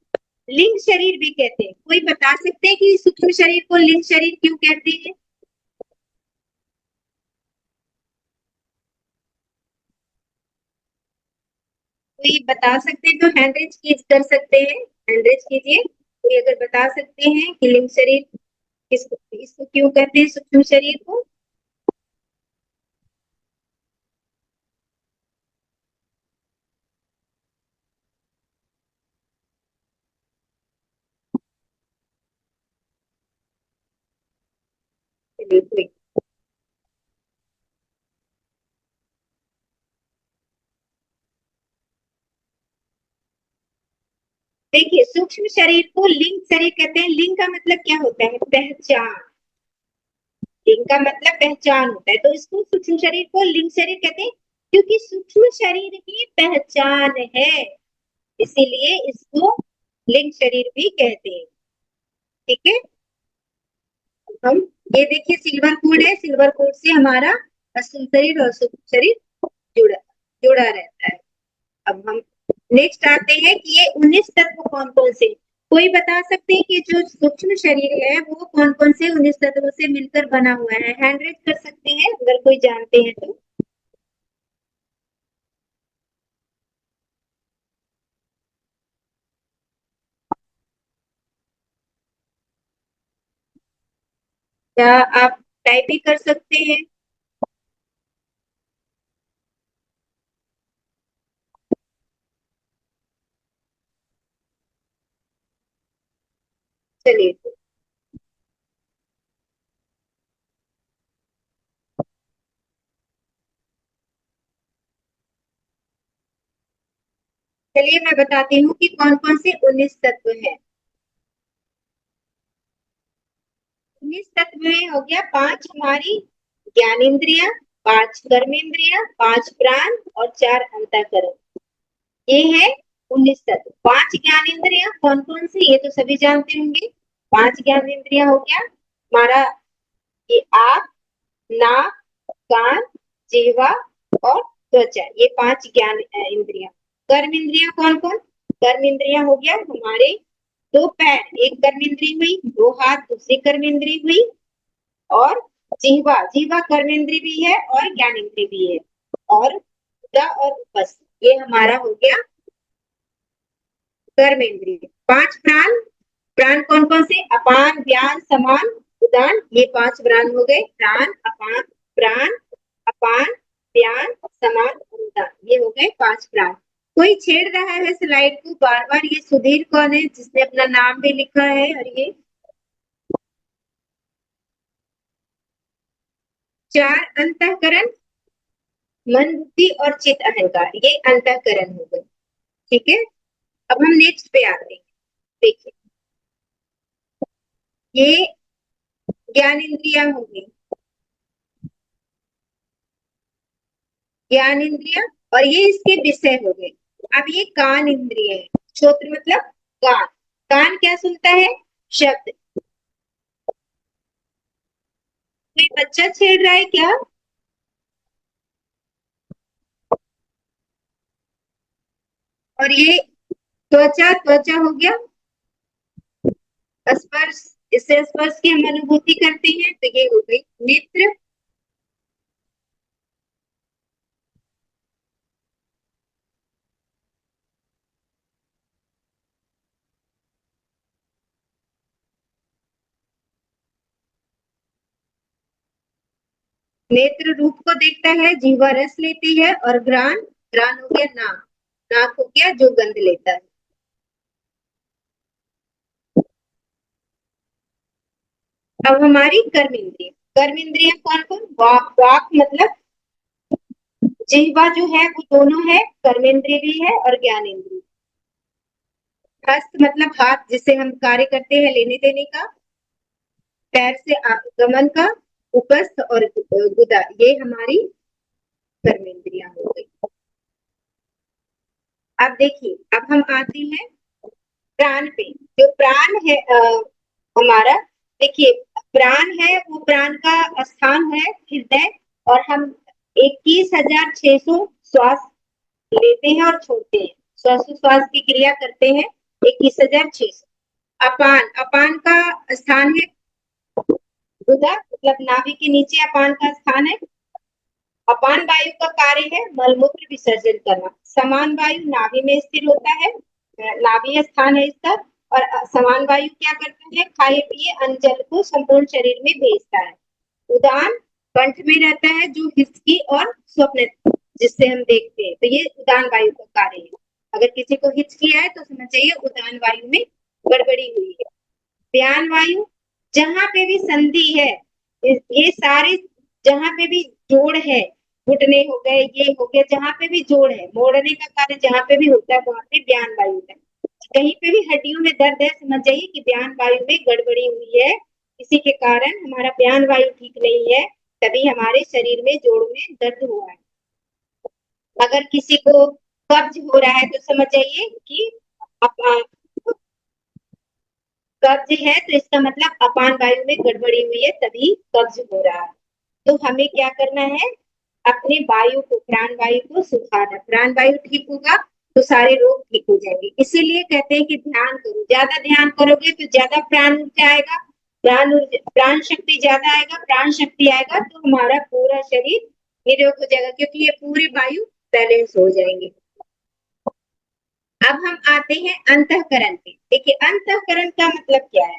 लिंग शरीर भी कहते हैं। कोई बता सकते हैं कि सूक्ष्म शरीर को लिंग शरीर क्यों कहते हैं। कोई बता सकते हैं तो हैंड रेज कर सकते हैं, हैंड रेज कीजिए। कोई अगर बता सकते हैं कि लिंग शरीर किसको, इसको क्यों कहते हैं सूक्ष्म शरीर को। चलिए, देखिए सूक्ष्म शरीर को लिंग शरीर कहते हैं। लिंग का मतलब क्या होता है, पहचान। लिंग का मतलब पहचान होता है, तो इसको सूक्ष्म शरीर को लिंग शरीर कहते हैं, क्योंकि सूक्ष्म शरीर की पहचान है, इसीलिए इसको लिंग शरीर भी कहते हैं। ठीक है। हम ये देखिए सिल्वर कोड है, सिल्वर कोड से हमारा स्थूल शरीर और सूक्ष्म शरीर जुड़ा जुड़ा रहता है। अब हम नेक्स्ट आते हैं कि ये 19 तत्व कौन कौन से। कोई बता सकते हैं कि जो सूक्ष्म शरीर है वो कौन कौन से 19 तत्वों से मिलकर बना हुआ है। हैंड रेज कर सकते हैं अगर कोई जानते हैं तो। क्या आप टाइप भी कर सकते हैं। चलिए, चलिए मैं बताती हूँ कि कौन कौन से 19 तत्व हैं। 19 तत्व में हो गया, पांच हमारी ज्ञानेन्द्रिया, पांच कर्मेंद्रिया, पांच प्राण और चार अंतःकरण, ये है 19 तत्व। पांच ज्ञानेन्द्रिया कौन कौन से, ये तो सभी जानते होंगे। पांच ज्ञानेन्द्रिया हो गया हमारा, ये आंख, नाक, कान, जिह्वा और त्वचा, ये 5 ज्ञान इंद्रियां। कर्म इंद्रियां कौन कौन? कर्म इंद्रियां हो गया हमारे 2 पैर, एक कर्म इंद्री हुई, 2 हाथ दूसरी कर्म इंद्री हुई, और जिह्वा, जिह्वा कर्म इंद्री भी है और ज्ञान इंद्री भी है, और और उपस्थ, ये हमारा हो गया कर्म इंद्रिय। 5 प्राण, प्राण कौन कौन से? अपान, व्यान, समान, उदान, ये 5 प्राण हो गए। प्राण, अपान, प्राण, अपान, व्यान, समान, उदान, ये हो गए 5 प्राण। कोई छेड़ रहा है स्लाइड को बार बार, ये सुधीर कौन है जिसने अपना नाम भी लिखा है? और ये 4 अंतःकरण, मन, बुद्धि और चित्त अहंकार, ये अंतःकरण हो गए। ठीक है, अब हम नेक्स्ट पे आते हैं। देखिए, ये ज्ञान इंद्रियां होंगी, ज्ञान इंद्रिया, और ये इसके विषय हो गए। अब ये कान इंद्रिय है, श्रोत्र मतलब कान, कान क्या सुनता है? शब्द। कोई बच्चा छेड़ रहा है क्या? और ये त्वचा, त्वचा हो गया स्पर्श, इससे स्पर्श की हम अनुभूति करते हैं, तो ये हो गई नेत्र। नेत्र रूप को देखता है, जीवा रस लेती है, और घ्राण, घ्राण हो गया नाक, नाक हो गया जो गंध लेता है। अब हमारी कर्म इंद्रिय, कर्म इंद्रिय कौन कौन? वाक, वाक मतलब जिह्वा जो है वो दोनों है, कर्मेंद्रिय भी है और ज्ञान इंद्रिय। हस्त मतलब हाथ, जिससे हम कार्य करते हैं लेने देने का। पैर से गमन का, उपस्थ और गुदा, ये हमारी कर्मेंद्रियां हो गई। अब देखिए, अब हम आते हैं प्राण पे। जो प्राण है हमारा, देखिए प्राण है वो, प्राण का स्थान है हृदय, और हम 21,600 श्वास लेते हैं और छोड़ते हैं, श्वासोश्वास की क्रिया करते हैं 21,600। अपान, अपान का स्थान है गुदा, मतलब नाभि के नीचे अपान का स्थान है। अपान वायु का कार्य है मलमूत्र विसर्जन करना। समान वायु नाभि में स्थिर होता है, नाभि स्थान है इसका। और समान वायु क्या करता है? खाए पिए अन्न जल को संपूर्ण शरीर में भेजता है। उदान कंठ में रहता है, जो हिचकी और स्वप्न जिससे हम देखते हैं, तो ये उदान वायु का कार्य है। अगर किसी को हिचकी आए तो समझ जाइए उदान वायु में गड़बड़ी हुई है। व्यान वायु, जहां पे भी संधि है, ये सारे, जहां पे भी जोड़ है, घुटने हो गए, ये हो गया, जहां पे भी जोड़ है, मोड़ने का कार्य जहां पे भी होता है वहां पे व्यान वायु है। कहीं पे भी हड्डियों में दर्द है, समझ जाइए कि व्यान वायु में गड़बड़ी हुई है, इसी के कारण हमारा व्यान वायु ठीक नहीं है, तभी हमारे शरीर में जोड़ में दर्द हुआ है। अगर किसी को कब्ज हो रहा है तो समझ जाइए कि कब्ज है, तो इसका मतलब अपान वायु में गड़बड़ी हुई है, तभी कब्ज हो रहा है। तो हमें क्या करना है? अपने वायु को, प्राण वायु को सुधारना। प्राण वायु ठीक होगा तो सारे रोग ठीक हो जाएंगे। इसीलिए कहते हैं कि ध्यान करो, ज्यादा ध्यान करोगे तो ज्यादा प्राण ऊर्जा आएगा, प्राण शक्ति ज्यादा आएगा, प्राण शक्ति आएगा तो हमारा पूरा शरीर निरोग हो जाएगा, क्योंकि ये पूरे वायु बैलेंस हो जाएंगे। अब हम आते हैं अंतःकरण पे। देखिए अंतःकरण का मतलब क्या है?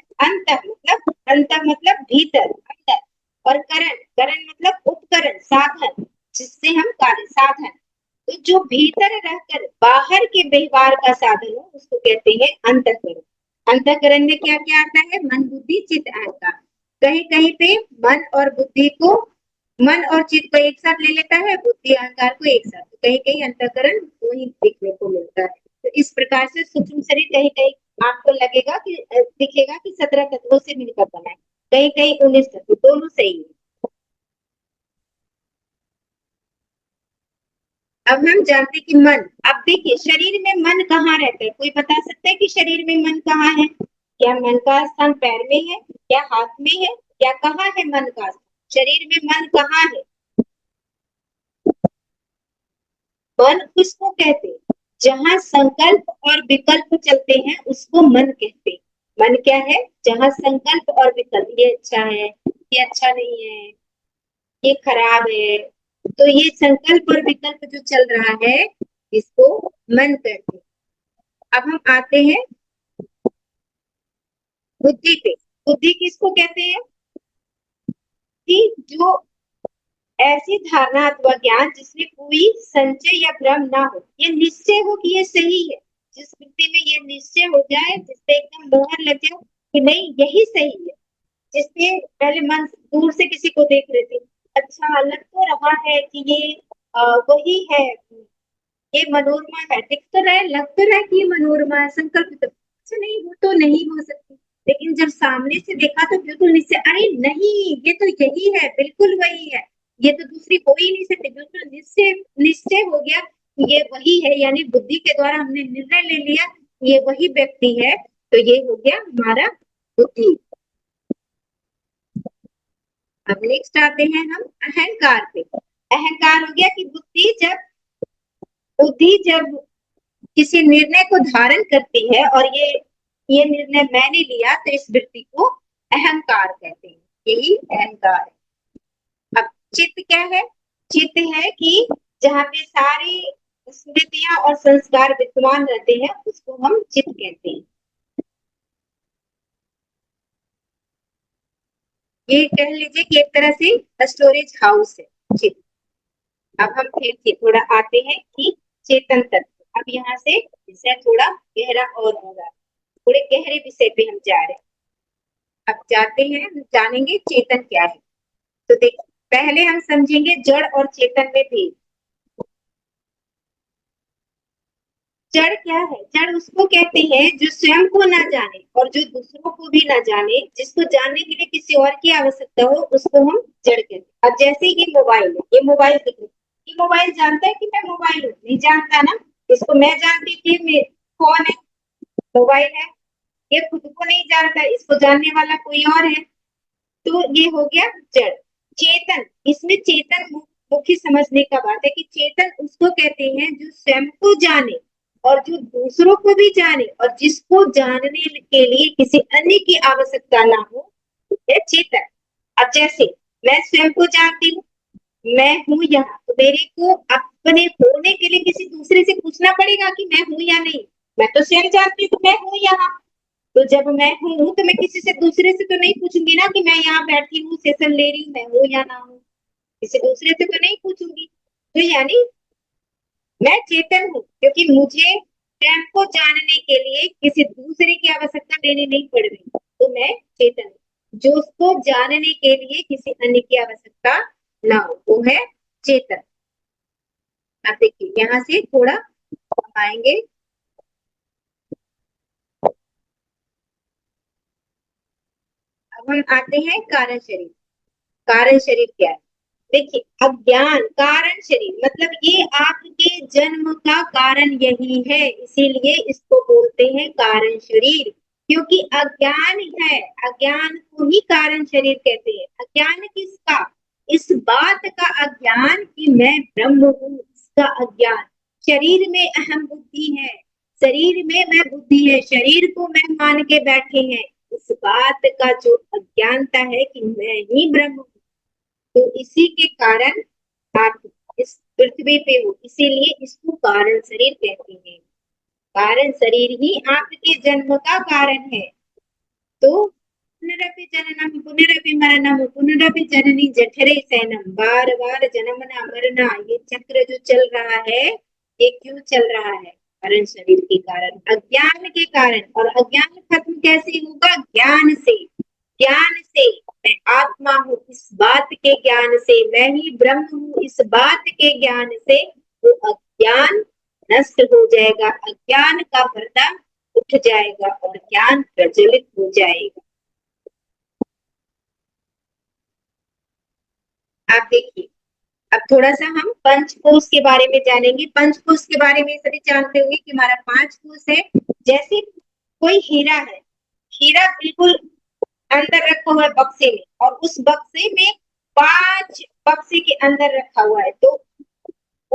अंत मतलब भीतर, अंदर, और करण, करण मतलब उपकरण, साधन, जिससे हम कार्य, साधन। तो जो भीतर रहकर बाहर के व्यवहार का साधन हो उसको कहते हैं अंतःकरण। अंतःकरण में क्या क्या आता है? मन, बुद्धि, चित्त, अहंकार। कहीं कहीं पे मन और बुद्धि को, मन और चित्त को एक साथ ले लेता है, बुद्धि अहंकार को एक साथ, कहीं कहीं अंतःकरण वही देखने को मिलता है। तो इस प्रकार से सूक्ष्म शरीर कहीं कहीं आपको लगेगा कि दिखेगा कि 17 तत्वों से मिलकर बना है, कहीं कहीं 19 तत्व, दोनों सही है। अब हम जानते कि मन, अब देखिए शरीर में मन कहाँ रहता है? कोई बता सकता है कि शरीर में मन कहाँ है? क्या मन का स्थान पैर में है, क्या हाथ में है, क्या कहाँ है मन का स्थान? शरीर में मन कहाँ है? मन किसको कहते हैं? जहाँ संकल्प और विकल्प चलते हैं उसको मन कहते हैं। मन क्या है? जहाँ संकल्प और विकल्प, ये अच्छा है, ये अच्छा नहीं है, ये खराब है, तो ये संकल्प और विकल्प जो चल रहा है इसको मन कहते हैं। अब हम आते हैं बुद्धि पे। बुद्धि किसको कहते हैं? कि जो ऐसी धारणा अथवा ज्ञान जिसमें कोई संचय या भ्रम ना हो, ये निश्चय हो कि ये सही है। जिस व्यक्ति में ये निश्चय हो जाए, जिसपे एकदम मोहर लग जाए कि नहीं यही सही है, जिसपे पहले मन दूर से किसी को देख रहे थे, अच्छा लग तो रहा है कि ये वही है, ये मनोरमा है, दिख तो रहा है, लग तो रहा है कि ये मनोरमा है, संकल्प तो अच्छा नहीं, वो तो नहीं हो सकती। लेकिन जब सामने से देखा तो बिल्कुल निश्चय, अरे नहीं ये तो यही है, बिल्कुल वही है, ये तो दूसरी हो ही नहीं सकती, बिल्कुल निश्चय निश्चय हो गया ये वही है, यानी बुद्धि के द्वारा हमने निर्णय ले लिया ये वही व्यक्ति है, तो ये हो गया हमारा बुद्धि। अब नेक्स्ट आते हैं हम अहंकार पे। अहंकार हो गया कि बुद्धि जब किसी निर्णय को धारण करती है और ये निर्णय मैंने लिया, तो इस वृत्ति को अहंकार कहते हैं, यही अहंकार है। अब चित्त क्या है? चित्त है कि जहाँ पे सारी स्मृतियां और संस्कार विद्यमान रहते हैं उसको हम चित्त कहते हैं। ये कह लीजिए कि एक तरह से स्टोरेज हाउस है चित्त। अब हम फिर से थोड़ा आते हैं कि चेतन तत्व। अब यहाँ से विषय थोड़ा गहरा और होगा, थोड़े गहरे विषय पे हम जा रहे हैं। अब जाते हैं, जानेंगे चेतन क्या है। तो देखिए, पहले हम समझेंगे जड़ और चेतन में भेद। जड़ क्या है? जड़ उसको कहते हैं जो स्वयं को ना जाने और जो दूसरों को भी ना जाने, जिसको जानने के लिए किसी और की आवश्यकता हो, उसको हम जड़ कहते हैं। अब जैसे ये मोबाइल है, ये मोबाइल दिख रहा है, ये मोबाइल जानता है कि मैं मोबाइल हूँ? नहीं जानता ना। इसको मैं जानती थी, मेरे फोन है, मोबाइल है, ये खुद को नहीं जानता, इसको जानने वाला कोई और है। तो ये हो गया जड़। चेतन, इसमें चेतन मुख्य समझने का बात है कि चेतन उसको कहते हैं जो स्वयं को जाने और जो दूसरों को भी जाने और जिसको जानने के लिए किसी अन्य की आवश्यकता ना हो, है चेतन। अब जैसे मैं स्वयं को जानती हूँ, मैं हूँ यहाँ, तो मेरे को अपने होने के लिए किसी दूसरे से पूछना पड़ेगा कि मैं हूँ या नहीं। मैं तो स्वयं जानती हूँ तो मैं हूँ यहाँ। तो जब मैं हूँ तो मैं किसी से दूसरे से तो नहीं पूछूंगी ना कि मैं यहाँ बैठी हूँ, सेशन ले रही हूँ, मैं हूँ या ना हूँ, किसी दूसरे से तो नहीं पूछूंगी। तो यानी मैं चेतन हूँ क्योंकि मुझे स्वयं को जानने के लिए किसी दूसरे की आवश्यकता लेनी नहीं पड़ रही, तो मैं चेतन हूँ। जो उसको जानने के लिए किसी अन्य की आवश्यकता ना हो, वो है चेतन। अब देखिए यहाँ से थोड़ा आएंगे। अब हम आते हैं कारण शरीर। कारण शरीर क्या है? देखिए, अज्ञान कारण शरीर मतलब ये आपके जन्म का कारण यही है, इसीलिए इसको बोलते हैं कारण शरीर। क्योंकि अज्ञान है, अज्ञान को ही कारण शरीर कहते हैं। अज्ञान किसका? इस बात का अज्ञान कि मैं ब्रह्म हूँ, इसका अज्ञान। शरीर में अहम बुद्धि है, शरीर में मैं बुद्धि है, शरीर को मैं मान के बैठे हैं, इस बात का जो अज्ञानता है कि मैं ही ब्रह्म हूँ, तो इसी के कारण आप इस पृथ्वी पे हो, इसीलिए इसको कारण शरीर कहते हैं। कारण शरीर ही आपके जन्म का कारण है। तो पुनरपि जननम पुनरपि मरणम पुनरपि जननी जठरे सैनम, बार बार जन्मना मरना, ये चक्र जो चल रहा है, ये क्यों चल रहा है? कारण शरीर के कारण, अज्ञान के कारण। और अज्ञान खत्म कैसे होगा? ज्ञान से। ज्ञान से, मैं आत्मा हूँ इस बात के ज्ञान से, मैं ही ब्रह्म हूँ इस बात के ज्ञान से, वो अज्ञान नष्ट हो जाएगा, अज्ञान का पर्दा उठ जाएगा और ज्ञान प्रज्वलित हो जाएगा। आप देखिए, अब थोड़ा सा हम पंचकोश के बारे में जानेंगे। पंचकोश के बारे में सभी जानते होंगे कि हमारा पांच कोश है। जैसे कोई हीरा है, हीरा बिल्कुल अंदर रखा हुआ है बक्से में, और उस बक्से में 5 बक्से के अंदर रखा हुआ है, तो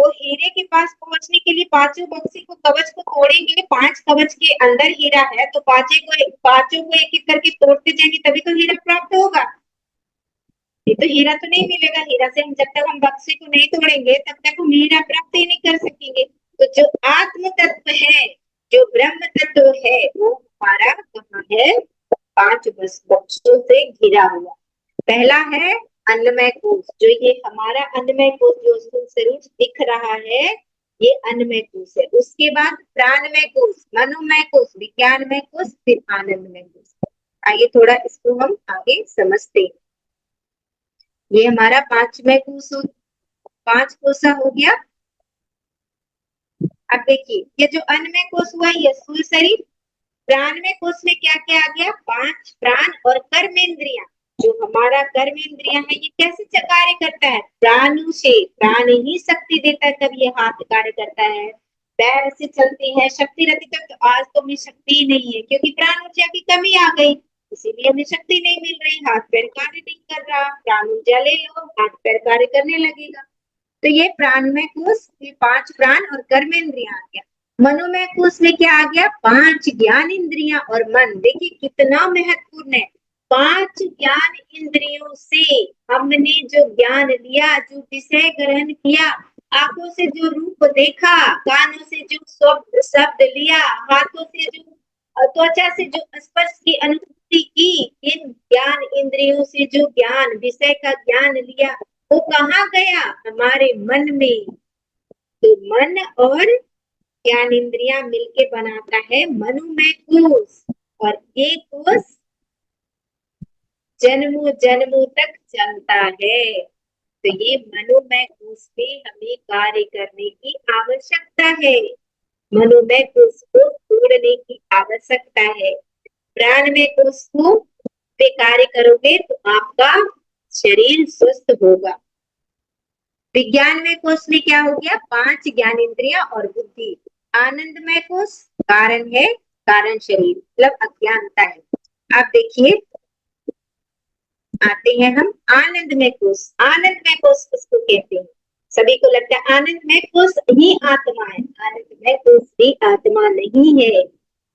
वो हीरे के पास पहुंचने के लिए पांचों बक्से को कवच को तोड़ेंगे, 5 कवच के अंदर हीरा है तो पांचों को एक एक करके तोड़ते जाएंगे तभी तो हीरा प्राप्त होगा। ये तो हीरा तो नहीं मिलेगा, हीरा से हम जब तक हम बक्से को नहीं तोड़ेंगे तब तक हम हीरा प्राप्त ही नहीं कर सकेंगे। तो जो आत्म तत्व है, जो ब्रह्म तत्व है, वो हमारा कहाँ है? 5 बक्सों से घिरा हुआ। पहला है अन्नमय कोश, जो ये हमारा अन्नमय कोश जो स्थूल शरीर दिख रहा है, ये अन्नमय कोश है। उसके बाद प्राणमय कोश, मनोमय कोश, विज्ञानमय कोश, फिर आनंदमय कोश। आइए थोड़ा इसको हम आगे समझते हैं। ये हमारा 5 कोसा हो गया। अब देखिए ये जो अन्नमय कोश हुआ ये स्थूल शरीर। प्राणमय कोश में क्या क्या आ गया? 5 प्राण और कर्मेंद्रियां। जो हमारा कर्मेंद्रियां है ये कैसे कार्य करता है? प्राणों से, प्राण ही शक्ति देता है तब ये हाथ कार्य करता है। पैर से चलते हैं, शक्ति रहती तब तो आज तो हमें शक्ति ही नहीं है क्योंकि प्राण ऊर्जा की कमी आ गई, इसीलिए हमें शक्ति नहीं मिल रही, हाथ पैर कार्य नहीं कर रहा। प्राण ऊर्जा ले लो, हाथ पैर कार्य करने लगेगा। तो ये प्राणमय कोश, ये 5 प्राण और कर्मेंद्रियां आ गया। मनोमय कोश में क्या आ गया? 5 ज्ञान इंद्रियां और मन। देखिए कितना महत्वपूर्ण है। 5 ज्ञान इंद्रियों से हमने जो ज्ञान लिया, जो विषय ग्रहण किया, आंखों से जो रूप देखा, कानों से जो शब्द शब्द लिया, हाथों से जो त्वचा से जो स्पर्श की अनुभूति की, इन ज्ञान इंद्रियों से जो ज्ञान विषय का ज्ञान लिया वो कहाँ गया? हमारे मन में। तो मन और ज्ञान इंद्रियां मिलके बनाता है मनोमय कोश, और ये कोश जन्मों जन्मों तक चलता है। तो ये मनोमय कोश में हमें कार्य करने की आवश्यकता है, मनोमय कोश को तोड़ने की आवश्यकता है। प्राणमय कोश को पे कार्य करोगे तो आपका शरीर स्वस्थ होगा। विज्ञानमय कोश में क्या हो गया? 5 ज्ञान इंद्रियां और बुद्धि। आनंदमय कोश कारण है, कारण शरीर मतलब अज्ञानता है। आप देखिए आते हैं हम आनंदमय कोश। आनंदमय कोश किसको कहते हैं? सभी को लगता है आनंदमय कोश ही आत्मा है। आनंदमय कोश भी आत्मा नहीं है।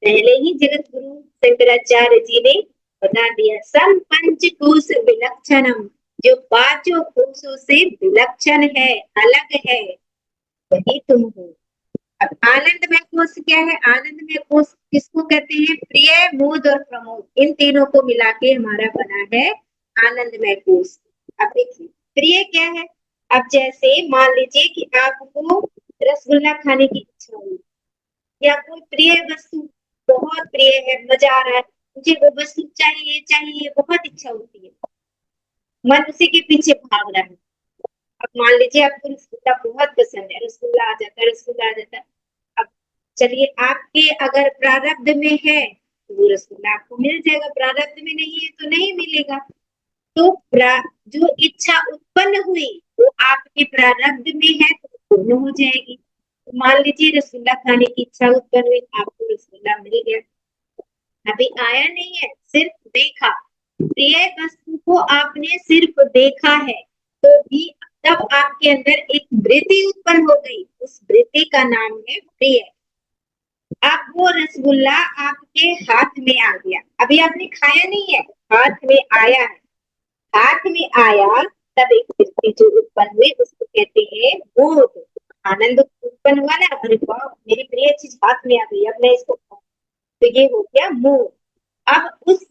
पहले ही जगत गुरु शंकराचार्य जी ने बता दिया, सम पंच कोश विलक्षणम, जो 5 कोशों से विलक्षण है, अलग है, वही तुम हो। अब आनंदमय कोश क्या है? आनंदमय कोश किसको कहते हैं? प्रिय, मोद और प्रमोद, इन तीनों को मिला के हमारा बना है आनंदमय कोश। अब देखिए प्रिय क्या है? अब जैसे मान लीजिए कि आपको रसगुल्ला खाने की इच्छा हुई, या कोई प्रिय वस्तु बहुत प्रिय है, मजा आ रहा है, मुझे वो वस्तु चाहिए चाहिए, बहुत इच्छा होती है, मन उसी के पीछे भाग रहा है। अब मान लीजिए आपको रसगुल्ला बहुत पसंद है, रसगुल्ला आ जाता है, रसगुल्ला आ जाता है। अब चलिए आपके अगर प्रारब्ध में है तो वो रसगुल्ला आपको मिल जाएगा, प्रारब्ध में नहीं है तो नहीं मिलेगा। तो जो इच्छा उत्पन्न हुई वो आपके प्रारब्ध में है तो पूर्ण हो जाएगी। तो मान लीजिए रसगुल्ला खाने की इच्छा उत्पन्न हुई, आपको रसगुल्ला मिल गया, अभी आया नहीं है, सिर्फ देखा, प्रिय वस्तु को आपने सिर्फ देखा है, तो भी तब आपके अंदर एक वृत्ति उत्पन्न हो गई, उस वृत्ति का नाम है प्रिय। अब वो रसगुल्ला आपके हाथ में आ गया, अभी आपने खाया नहीं है, हाथ में आया है, हाथ में आया तब एक वृत्ति जो उत्पन्न हुई उसको कहते हैं बोध। आनंद उत्पन्न हुआ ना, अरे वाह मेरी प्रिय चीज हाथ में आ गई, अब मैं इसको खाऊं, तो ये हो गया मोह। अब उस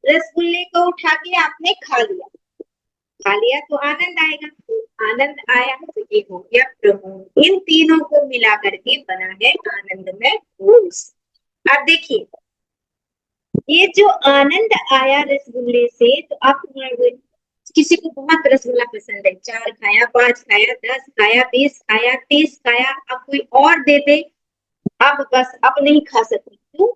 रसगुल्ले को उठा के आपने खा लिया, खा लिया तो आनंद आएगा, तो आनंद आया तो ये हो गया प्रमोद। इन तीनों को मिला करके बना है आनंदमय कोश। अब देखिए ये जो आनंद आया रसगुल्ले से, तो आप किसी को बहुत रसगुल्ला पसंद है, 4 खाया, 5 खाया, 10 खाया, 20 खाया, 30 खाया, अब कोई और दे दे, अब बस अब नहीं खा सकती, क्यों?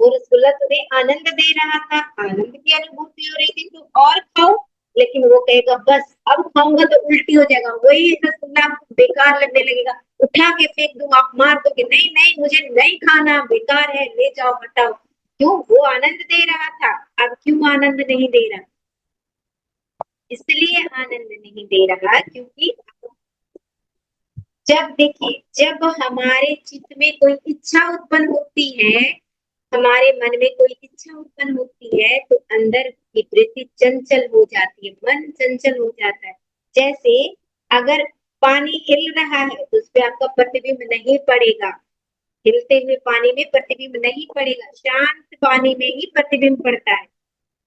वो रसगुल्ला तुम्हें आनंद दे रहा था, आनंद की अनुभूति हो रही थी, तो और खाओ, लेकिन वो कहेगा बस अब खाऊंगा तो उल्टी हो जाएगा, वही रसगुल्ला बेकार लगने लगेगा, उठा के फेंक दूं, आप मार दोगे, नहीं नहीं मुझे नहीं खाना, बेकार है, ले जाओ हटाओ। क्यों? वो आनंद दे रहा था, अब क्यों आनंद नहीं दे रहा? इसलिए आनंद नहीं दे रहा क्योंकि जब देखिए, जब हमारे चित्त में कोई इच्छा उत्पन्न होती है, हमारे मन में कोई इच्छा उत्पन्न होती है, तो अंदर की वृत्ति चंचल हो जाती है, मन चंचल हो जाता है। जैसे अगर पानी हिल रहा है तो उस पे आपका प्रतिबिंब नहीं पड़ेगा, हिलते हुए पानी में प्रतिबिंब नहीं पड़ेगा, शांत पानी में ही प्रतिबिंब पड़ता है।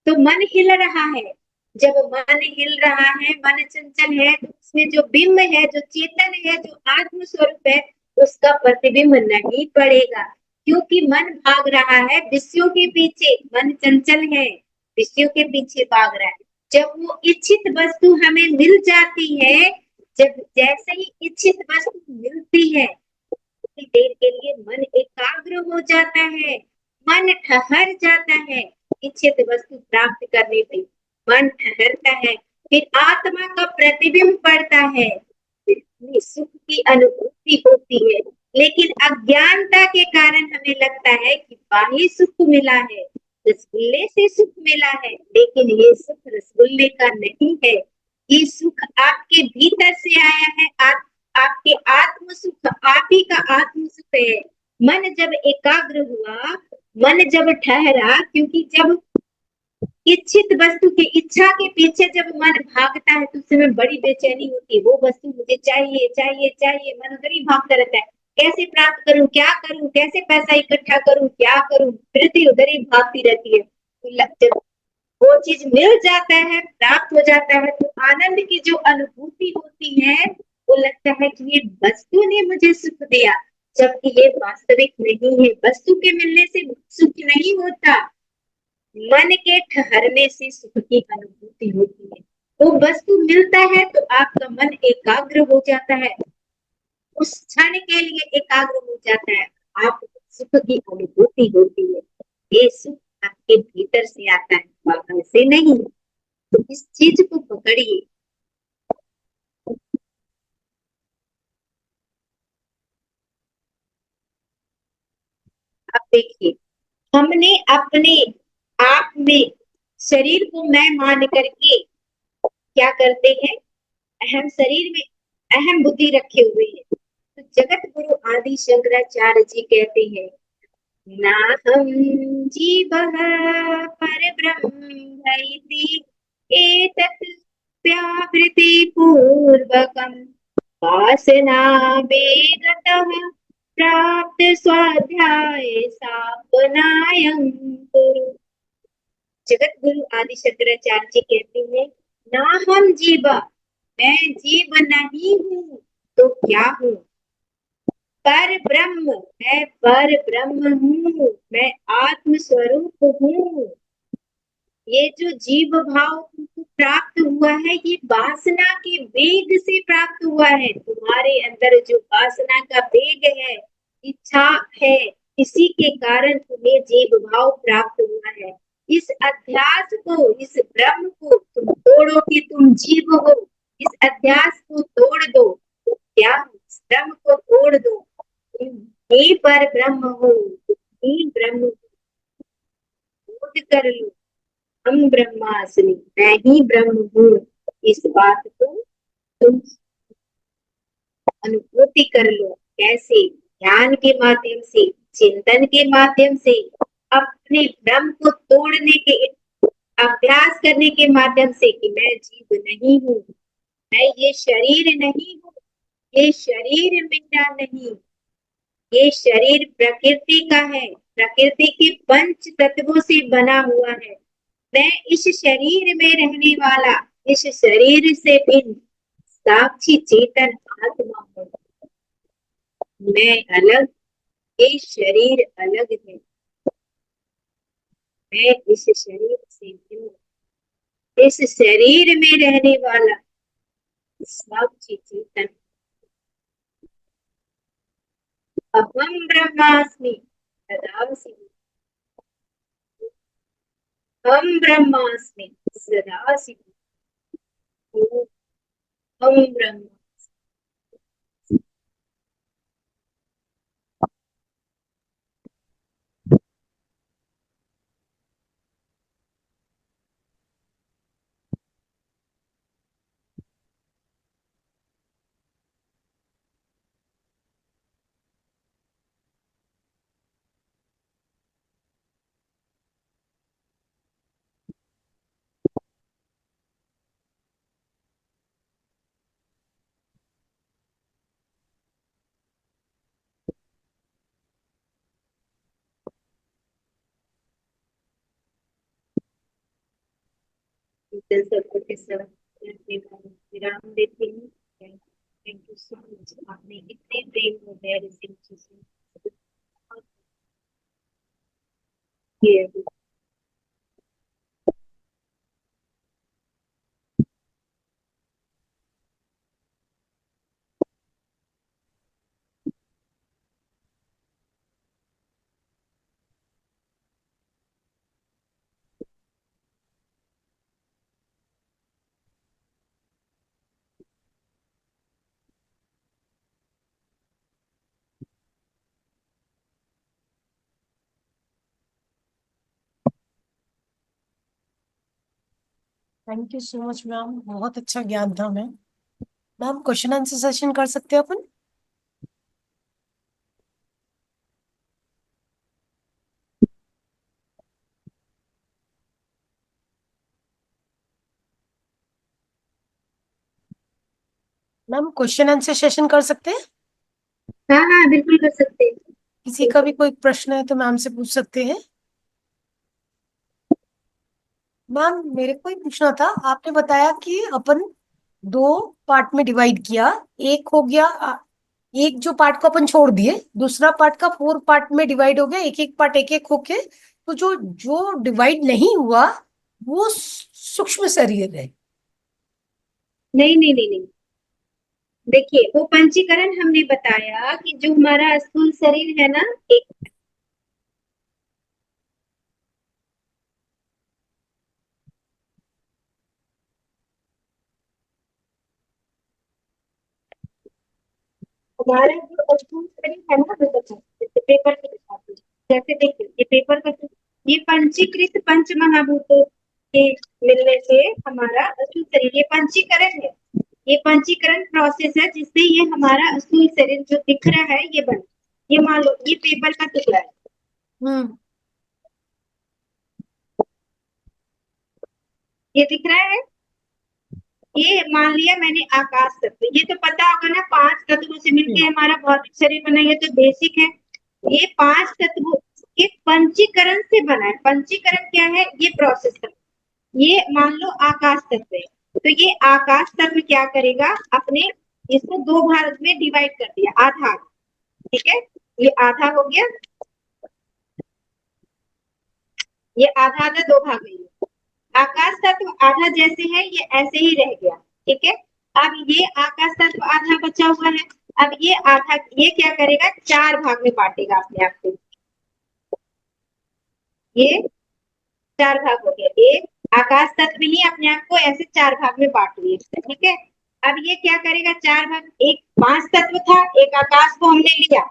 तो मन हिल रहा है, जब मन हिल रहा है, मन चंचल है, तो उसमें जो बिंब है, जो चेतन है, जो आत्म स्वरूप है, उसका प्रतिबिंब नहीं पड़ेगा, क्योंकि मन भाग रहा है विषयों के पीछे, मन चंचल है, विषयों के पीछे भाग रहा है। जब वो इच्छित वस्तु हमें मिल जाती है, जब जैसे ही इच्छित वस्तु मिलती है, थोड़ी देर के लिए मन एकाग्र हो जाता है, मन ठहर जाता है, इच्छित वस्तु प्राप्त करने पे मन ठहरता है, फिर आत्मा का प्रतिबिंब पड़ता है, फिर सुख की अनुभूति होती है। लेकिन अज्ञानता के कारण हमें लगता है कि बाह्य सुख मिला है, रसगुल्ले से सुख मिला है, लेकिन ये सुख रसगुल्ले का नहीं है, ये सुख आपके भीतर से आया है, आपके आत्म सुख, आप ही का आत्म सुख है। मन जब एकाग्र हुआ, मन जब ठहरा, क्योंकि जब इच्छित वस्तु की इच्छा के पीछे जब मन भागता है तो उस समय बड़ी बेचैनी होती है, वो वस्तु मुझे चाहिए चाहिए चाहिए, मन उधर ही भागता रहता है, कैसे प्राप्त करूं, क्या करूं, कैसे पैसा इकट्ठा करूं, क्या करूं, वृत्ति उधर ही भागती रहती है। तो जब वो चीज मिल जाता है, प्राप्त हो जाता है, तो आनंद की जो अनुभूति होती है, वो लगता है कि ये वस्तु ने मुझे सुख दिया, जबकि ये वास्तविक नहीं है। वस्तु के मिलने से सुख नहीं होता, मन के ठहरने से सुख की अनुभूति होती है। वो वस्तु मिलता है तो आपका मन एकाग्र हो जाता है, उस क्षण के लिए एकाग्र हो जाता है, आप सुख की अनुभूति होती है। ये सुख आपके भीतर से आता है, बाहर से नहीं। तो इस चीज को पकड़िए। अब देखिए, हमने अपने आप में शरीर को मैं मान करके क्या करते हैं, अहम शरीर में अहम बुद्धि रखे हुए हैं। तो जगत गुरु आदि शंकराचार्य जी कहते हैं, नाहं जीवः परब्रह्म इति एतत् व्यावृत्ति पूर्वकम् वासना वेगतः प्राप्त स्वाध्याय सापनायं कुरु। जगत गुरु आदि शंकराचार्य जी कहते हैं, ना हम जीवा, मैं जीव नहीं हूँ तो क्या हूँ, पर ब्रह्म, मैं पर ब्रह्म हूँ, मैं आत्म स्वरूप हूँ। ये जो जीव भाव तुमको प्राप्त हुआ है, ये वासना के वेग से प्राप्त हुआ है। तुम्हारे अंदर जो वासना का वेग है, इच्छा है, इसी के कारण तुम्हें जीव भाव प्राप्त हुआ है। इस अध्यास को, इस ब्रह्म को तुम तोड़ो कि तुम जीव हो, इस अध्यास को तोड़ दो, तो क्या हो? इस ब्रह्म को तोड़ दो, तुम ही पर ब्रह्म हो, तुम ही ब्रह्म हो, बोध कर लो, हम ब्रह्मास्मि, मैं ही ब्रह्म हूँ। इस बात को तुम अनुभूति कर लो। कैसे? ध्यान के माध्यम से, चिंतन के माध्यम से, अपने ब्रह्म को तोड़ने के अभ्यास करने के माध्यम से, कि मैं जीव नहीं हूँ, मैं ये शरीर नहीं हूँ, ये शरीर मेरा नहीं, ये शरीर प्रकृति का है, प्रकृति के पंच तत्वों से बना हुआ है। मैं इस शरीर में रहने वाला, इस शरीर से भिन्न साक्षी चेतन आत्मा हूँ। मैं अलग, ये शरीर अलग है, मैं इस शरीर से भिन्न, इस शरीर में रहने वाला साक्षी चेतन। अहम ब्रह्मास्मि सदाशिव, हम ब्रह्मास्मि सदाशिव, हम ब्रह्म। सबको के सब विराम देती हूँ। थैंक यू सो मच, आपने इतने प्रेम और धैर्य से मुझे सुना। ये thank you so much ma'am, बहुत अच्छा ज्ञान था ma'am. Ma'am question answer session कर सकते हैं अपन? मैम क्वेश्चन आंसर सेशन कर सकते हैं? हाँ हाँ बिल्कुल कर सकते हैं। किसी का भी कोई प्रश्न है तो मैम से पूछ सकते हैं। मैम मेरे को ही पूछना था, आपने बताया कि अपन दो पार्ट में डिवाइड किया। एक हो गया एक जो पार्ट को अपन छोड़ दिए, दूसरा पार्ट का 4 पार्ट में डिवाइड हो गया, एक एक पार्ट एक एक होके। तो जो जो डिवाइड नहीं हुआ वो सूक्ष्म शरीर है। नहीं नहीं नहीं नहीं, देखिए वो पंचीकरण हमने बताया कि जो हमारा स्थूल शरीर है ना, एक हमारा जो स्थूल शरीर है ना, जैसे पेपर के दिखाते हैं। जैसे देखिए ये पेपर का, ये पंचीकृत पंच महाभूतों के मिलने से हमारा स्थूल शरीर, ये पंचीकरण है। ये पंचीकरण प्रोसेस है जिससे ये हमारा स्थूल शरीर जो दिख रहा है ये बन, ये मान लो ये पेपर का टुकड़ा है, हम्म। ये दिख रहा है। ये मान लिया मैंने आकाश तत्व, ये तो पता होगा ना 5 तत्वों से मिलके हमारा भौतिक शरीर बना, ये तो बेसिक है। ये 5 तत्व के पंचीकरण से बना है। पंचीकरण क्या है? ये प्रोसेस है। ये मान लो आकाश तत्व है, तो ये आकाश तत्व क्या करेगा, अपने इसको 2 भाग में डिवाइड कर दिया, आधा। ठीक है, ये आधा हो गया, ये आधा आधा 2 भाग में। आकाश तत्व आधा जैसे है ये ऐसे ही रह गया। ठीक है, अब ये आकाश तत्व आधा बचा हुआ है। अब ये आधा, ये क्या करेगा, 4 भाग में बांटेगा अपने आप को। ये 4 भाग हो गया, एक आकाश तत्व ही अपने आप को ऐसे 4 भाग में बांट लिया। ठीक है, अब ये क्या करेगा, 4 भाग, एक 5 तत्व था, एक आकाश को हमने लिया,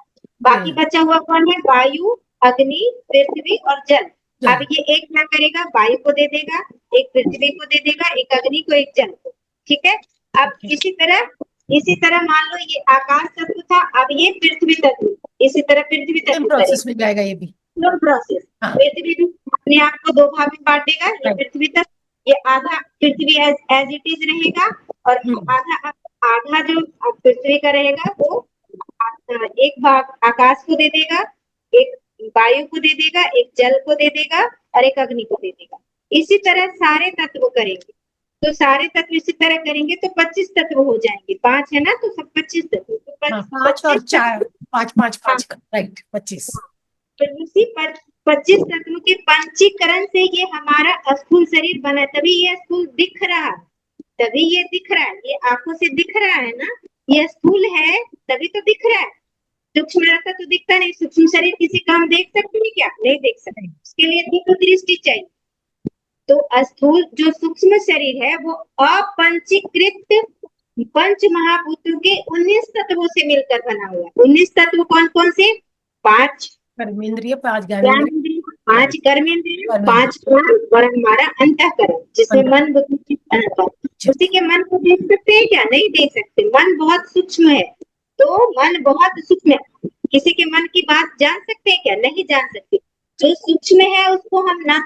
बाकी बचा हुआ कौन है, वायु, अग्नि, पृथ्वी और जल। अब ये एक क्या करेगा, वायु को दे देगा, एक पृथ्वी को दे देगा, एक अग्नि को, एक जल को। ठीक है, अब इसी तरह मान लो ये आकाश तत्व था, अब ये पृथ्वी तत्व, इसी तरह पृथ्वी तत्व प्रोसेस में जाएगा ये भी। प्रोसेस। हाँ। पृथ्वी भी अपने आप को 2 भाग में बांटेगा, ये पृथ्वी तक, ये आधा पृथ्वी एज इट इज रहेगा, और आधा आधा जो पृथ्वी का रहेगा वो एक भाग आकाश को दे देगा, एक वायु को दे देगा, एक जल को दे देगा और एक अग्नि को दे देगा। इसी तरह सारे तत्व करेंगे, तो सारे तत्व इसी तरह करेंगे तो 25 तत्व हो जाएंगे। 5 है ना, तो सब 25 तत्व, तो 5 और 4, 5 5 5 राइट 25। तो इसी पर 25 तत्वों के पंचीकरण से ये हमारा स्थूल शरीर बना, तभी ये स्थूल दिख रहा, तभी ये दिख रहा है, ये आंखों से दिख रहा है ना, ये स्थूल है तभी तो दिख रहा है। सूक्ष्म रहता तो दिखता नहीं। सूक्ष्म शरीर किसी का हम देख सकते हैं क्या? नहीं देख सकते, उसके लिए दिव्य दृष्टि चाहिए। तो स्थूल जो सूक्ष्म शरीर है वो अपंचीकृत पंच महाभूतों के 19 तत्वों से मिलकर बना हुआ है। 19 तत्व कौन कौन से? 5 कर्मेंद्रिय, 5 ज्ञानेंद्रिय, 5 कर्मेंद्रिय, 5 प्राण और हमारा अंतःकरण जिसमें मन बुद्धि अहंकार। उसी के मन को देख सकते हैं क्या? नहीं देख सकते, मन बहुत सूक्ष्म है। तो मन बहुत सूक्ष्म है, किसी के मन की बात जान सकते हैं क्या? नहीं जान सकते। जो सूक्ष्म है उसको हम ना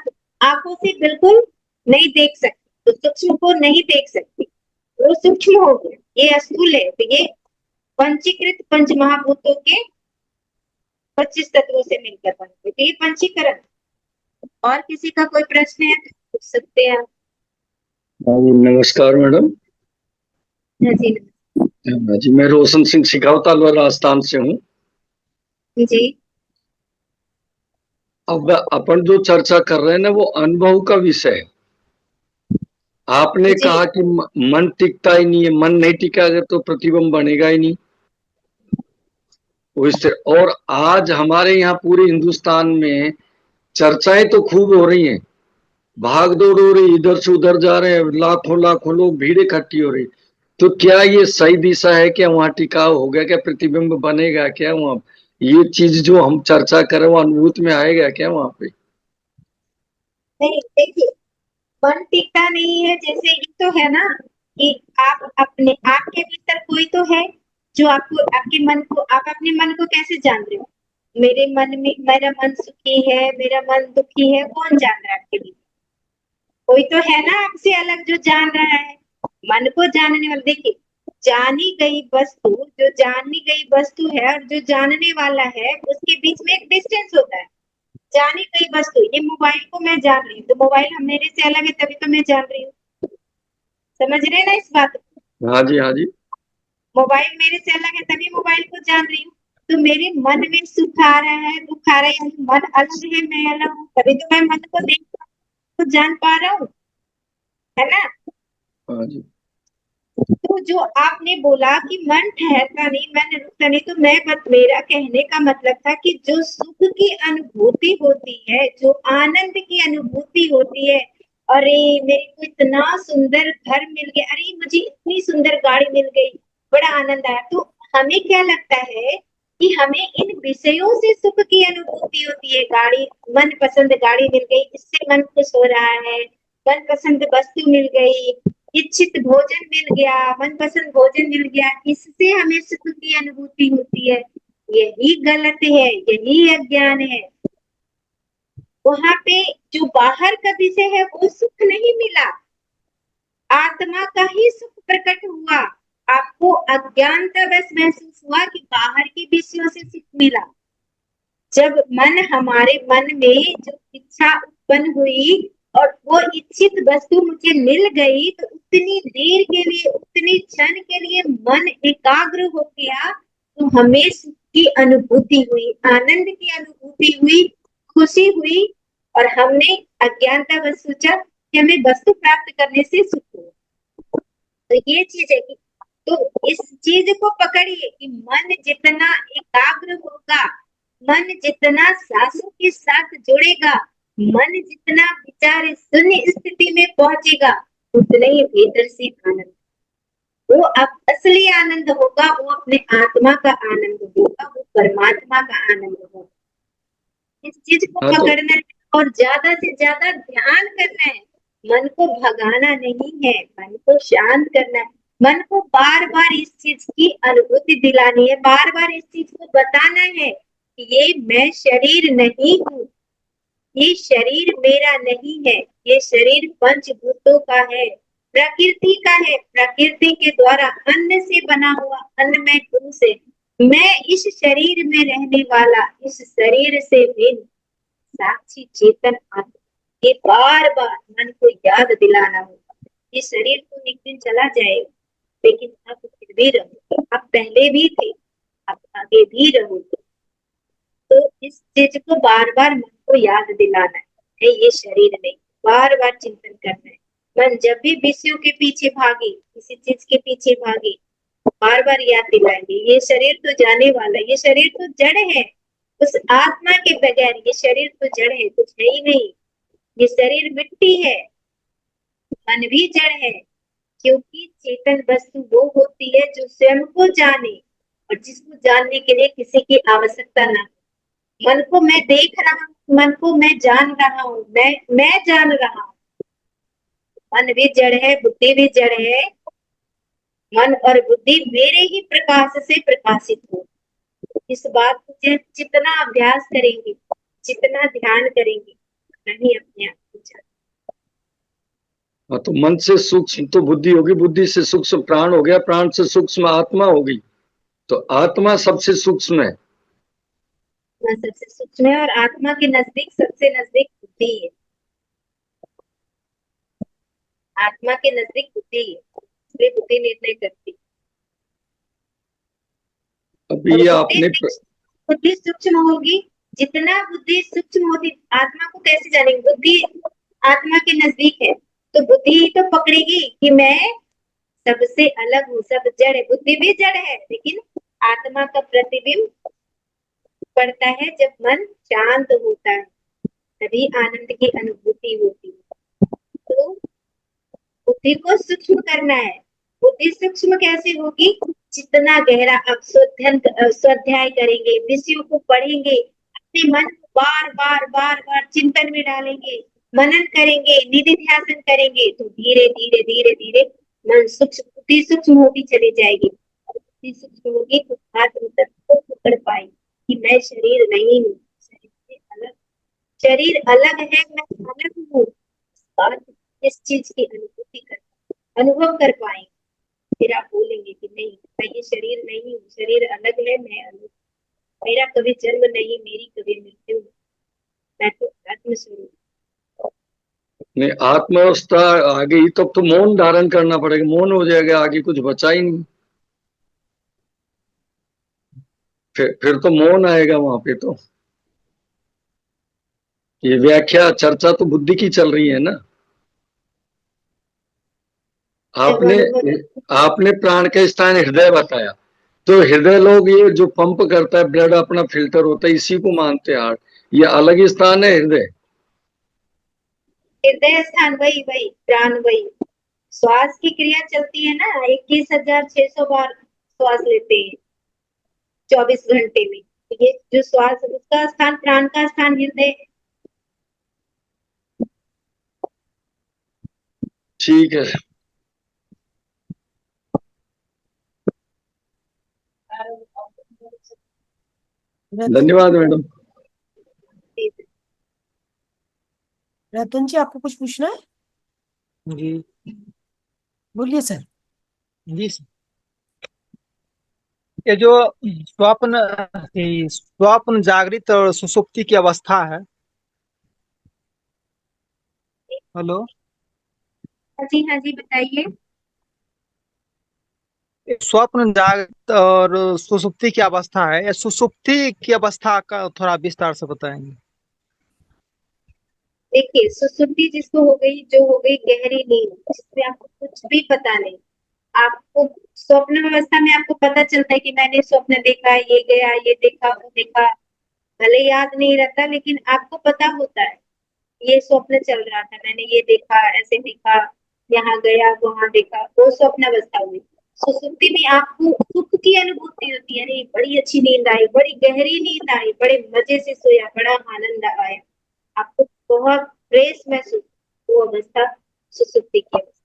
आंखों से बिल्कुल नहीं देख सकते, तो सूक्ष्म को नहीं देख सकते, वो सूक्ष्म हो गया। ये स्थूल है, तो ये पंचीकृत पंच महाभूतों के 25 तत्वों से मिलकर बनते, तो ये पंचीकरण। और किसी का कोई प्रश्न है तो पूछ सकते हैं आप। हाँ जी, नमस्कार मैडम। हाँ जी। हाँ जी, मैं रोशन सिंह सिखावत अलवर राजस्थान से हूँ। जी अब अपन जो चर्चा कर रहे हैं ना, वो अनुभव का विषय है। आपने जी कहा कि मन टिकता ही नहीं है, मन नहीं टिकेगा तो प्रतिबिंब बनेगा ही नहीं। वैसे और आज हमारे यहाँ पूरे हिंदुस्तान में चर्चाएं तो खूब हो रही हैं, भाग दौड़ हो रही, इधर से उधर जा रहे हैं, लाखों लाखों लोग, भीड़ इकट्ठी हो रही। तो क्या ये सही दिशा है? क्या वहां टिकाव हो गया? क्या प्रतिबिंब बनेगा? क्या वहां ये चीज जो हम चर्चा करें वो अनुभूति में आएगा क्या वहां पे? नहीं, देखिए, मन टिकता नहीं है, जैसे ये तो है ना कि आप अपने आपके भीतर कोई तो है जो आपको आपके मन को आप अपने मन को कैसे जान रहे हो? मेरे मन में मेरा मन सुखी है, मेरा मन दुखी है, कौन जान रहा है आपके लिए? कोई तो है ना आपसे अलग जो जान रहा है। मन को जानने वाला, देखिए, जानी गई वस्तु, जो जानी गई वस्तु है और जो जानने वाला है, उसके बीच में एक डिस्टेंस होता है। जानी गई वस्तु, ये मोबाइल को मैं जान रही हूँ, तो मोबाइल हम मेरे से अलग है, तभी तो मैं जान रही हूँ। समझ रहे हैं ना इस बात को? हाँ जी, हाँ जी। मोबाइल मेरे से अलग है, तभी मोबाइल को जान रही हूँ। तो मेरे मन में सुख आ रहा है, दुख आ रहा है, यानी मन अलग है, मैं अलग हूँ, तभी तो मैं मन को देख पा रहा हूँ, जान पा रहा हूँ, है ना? हाँ जी। तो जो आपने बोला कि मन ठहरता नहीं, मन रुकता नहीं, तो मेरा कहने का मतलब था कि जो सुख की अनुभूति होती है, जो आनंद की अनुभूति होती है, अरे मेरे को इतना सुंदर घर मिल गया, अरे मुझे इतनी सुंदर गाड़ी मिल गई, बड़ा आनंद आया, तो हमें क्या लगता है कि हमें इन विषयों से सुख की अनुभूति होती है। गाड़ी, मनपसंद गाड़ी मिल गई, इससे मन खुश हो रहा है, मनपसंद वस्तु मिल गई, इच्छित भोजन मिल गया, मनपसंद भोजन मिल गया, इससे हमें सुख की अनुभूति होती है। यही गलत है, यही अज्ञान है। वहां पे जो बाहर का विषय है वो सुख नहीं मिला, आत्मा का ही सुख प्रकट हुआ। आपको अज्ञानता बस महसूस हुआ कि बाहर के विषयों से सुख मिला। जब हमारे मन में जो इच्छा उत्पन्न हुई और वो इच्छित वस्तु मुझे मिल गई, तो उतनी देर के लिए, उतनी क्षण के लिए मन एकाग्र हो गया, तो हमें सुख की अनुभूति हुई, आनंद की अनुभूति हुई, खुशी हुई, और हमने अज्ञानतावश सोचा कि हमें वस्तु प्राप्त करने से सुख हो। तो ये चीज है कि, तो इस चीज को पकड़िए कि मन जितना एकाग्र होगा, मन जितना सांसों के साथ जुड़ेगा, मन जितना विचार शून्य स्थिति में पहुंचेगा, उतना ही भीतर से आनंद, वो अब असली आनंद होगा, वो अपने आत्मा का आनंद होगा, वो परमात्मा का आनंद होगा। इस चीज को हाँ तो पकड़ना है और ज्यादा से ज्यादा ध्यान करना है। मन को भगाना नहीं है, मन को शांत करना है, मन को बार बार इस चीज की अनुभूति दिलानी है, बार बार इस चीज को बताना है कि ये मैं शरीर नहीं हूँ, ये शरीर मेरा नहीं है, ये शरीर पंचभूतों का है, प्रकृति का है, प्रकृति के द्वारा अन्न से बना हुआ अन्नमय गुण से, मैं इस शरीर में रहने वाला, इस शरीर से भिन्न साक्षी चेतन आत्मा। ये बार बार मन को याद दिलाना होगा। ये शरीर तो एक दिन चला जाएगा, लेकिन आप फिर भी रहोगे, आप पहले भी थे, आप आगे भी रहोगे। तो इस चीज को बार बार मन को याद दिलाना है, ये शरीर नहीं, बार बार चिंतन करना है। मन जब भी विषयों के पीछे भागे, किसी चीज के पीछे भागे, बार बार याद दिलाएंगे ये शरीर तो जाने वाला है, ये शरीर तो जड़ है, उस आत्मा के बगैर ये शरीर तो जड़ है, कुछ है ही नहीं। ये शरीर मिट्टी है, मन भी जड़ है, क्योंकि चेतन वस्तु वो होती है जो स्वयं को जाने और जिसको जानने के लिए किसी की आवश्यकता ना हो। मन को मैं देख रहा हूँ, मन को मैं जान रहा हूँ, मैं जान रहा हूँ। मन भी जड़ है, बुद्धि भी जड़ है, मन और बुद्धि मेरे ही प्रकाश से प्रकाशित हो। इस बात को जितना अभ्यास करेंगे, जितना ध्यान करेंगे, नहीं अपने आप को जान। हाँ, तो मन से सूक्ष्म तो बुद्धि होगी, बुद्धि से सूक्ष्म प्राण हो गया, प्राण से सूक्ष्म आत्मा होगी, तो आत्मा सबसे सूक्ष्म है। सबसे सूक्ष्म है और आत्मा के नजदीक सबसे नजदीक बुद्धि है। आत्मा के नजदीक बुद्धि है, इसलिए बुद्धि निर्णय करती। अभी और ये आपने बुद्धि सूक्ष्म होगी, जितना बुद्धि सूक्ष्म होती, आत्मा को कैसे जानेंगे? बुद्धि आत्मा के नजदीक है, तो बुद्धि ही तो पकड़ेगी कि मैं सबसे अलग हूँ, सब जड़ है। बुद्धि भी जड़ है, लेकिन आत्मा का प्रतिबिंब पड़ता है जब मन शांत होता है, तभी आनंद की अनुभूति होती है। तो बुद्धि को सूक्ष्म करना है। बुद्धि सूक्ष्म कैसे होगी? जितना गहरा आप स्वाध्याय करेंगे, विषयों को पढ़ेंगे, अपने मन को बार बार बार बार चिंतन में डालेंगे, मनन करेंगे, निधिध्यासन करेंगे, तो धीरे धीरे धीरे धीरे मन सूक्ष्म, बुद्धि सूक्ष्म होती चली जाएगी। बुद्धि सूक्ष्म होगी तो आत्म तत्व को पकड़ पाएगी कि मैं शरीर नहीं हूँ, शरीर से अलग, शरीर अलग है, मैं अलग हूँ। इस चीज की अनुभूति कर, अनुभव कर पाएंगे, फिर आप बोलेंगे कि नहीं, मैं ये शरीर नहीं हूँ, शरीर अलग है, मैं अलग, मेरा कभी जन्म नहीं, मेरी कभी मृत्यु नहीं, मैं तो आत्म स्वरूप। नहीं, आत्मावस्था आ गई तब तो मौन धारण करना पड़ेगा, मौन हो जाएगा, आगे कुछ बचा ही नहीं। फिर तो मौन आएगा वहां पे। तो ये व्याख्या चर्चा तो बुद्धि की चल रही है ना। जब आपने अनुभव, आपने प्राण का स्थान हृदय बताया, तो हृदय लोग ये जो पंप करता है, ब्लड अपना फिल्टर होता है, इसी को मानते हैं हार्ट। ये अलग ही स्थान है हृदय। हृदय स्थान वही वही, प्राण वही, श्वास की क्रिया चलती है ना, 21,600 बार श्वास लेते हैं 24 घंटे में। ये जो श्वास, उसका स्थान, प्राण का स्थान हृदय है। ठीक है, रतन धन्यवाद मैडम। रतन जी, आपको कुछ पूछना है? जी। बोलिए सर। जी सर। ये जो स्वप्न स्वप्न जागृत और सुषुप्ति की अवस्था है। हेलो। हाँ जी, हाँ जी, बताइए। ये स्वप्न जागृत और सुषुप्ति की अवस्था है, ये सुषुप्ति की अवस्था का थोड़ा विस्तार से बताएंगे। देखिए, सुसुप्ति जिसको हो गई, जो हो गई गहरी नींद, जिसमें आपको कुछ भी पता नहीं, आपको स्वप्न अवस्था में आपको पता चलता है कि मैंने स्वप्न देखा, ये गया, ये देखा, वो देखा, भले याद नहीं रहता, लेकिन आपको पता होता है ये स्वप्न चल रहा था, मैंने ये देखा, ऐसे देखा, यहाँ गया, वहां देखा, वो स्वप्न अवस्था हुई। सुसुप्ति में आपको सुख की अनुभूति होती है, अरे बड़ी अच्छी नींद आई, बड़ी गहरी नींद आई, बड़े मजे से सोया, बड़ा आनंद आया, आपको बहुत फ्रेश महसूस, वो अवस्था सुसुप्ति की अवस्था।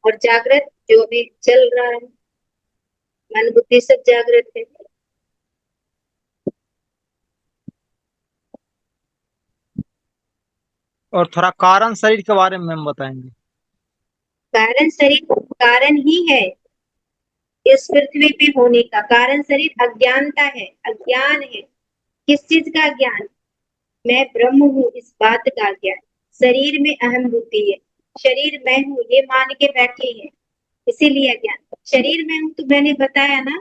और जागृत जो अभी चल रहा है, मन बुद्धि सब जागृत है। और थोड़ा कारण शरीर के बारे में हम बताएंगे। कारण शरीर कारण ही है, इस पृथ्वी पे होने का कारण शरीर अज्ञानता है, अज्ञान है। किस चीज का ज्ञान? मैं ब्रह्म हूँ, इस बात का ज्ञान। शरीर में अहम बुद्धि है, शरीर मैं हूँ ये मान के बैठे हैं, इसीलिए अज्ञान। शरीर में हूँ तो मैंने बताया ना,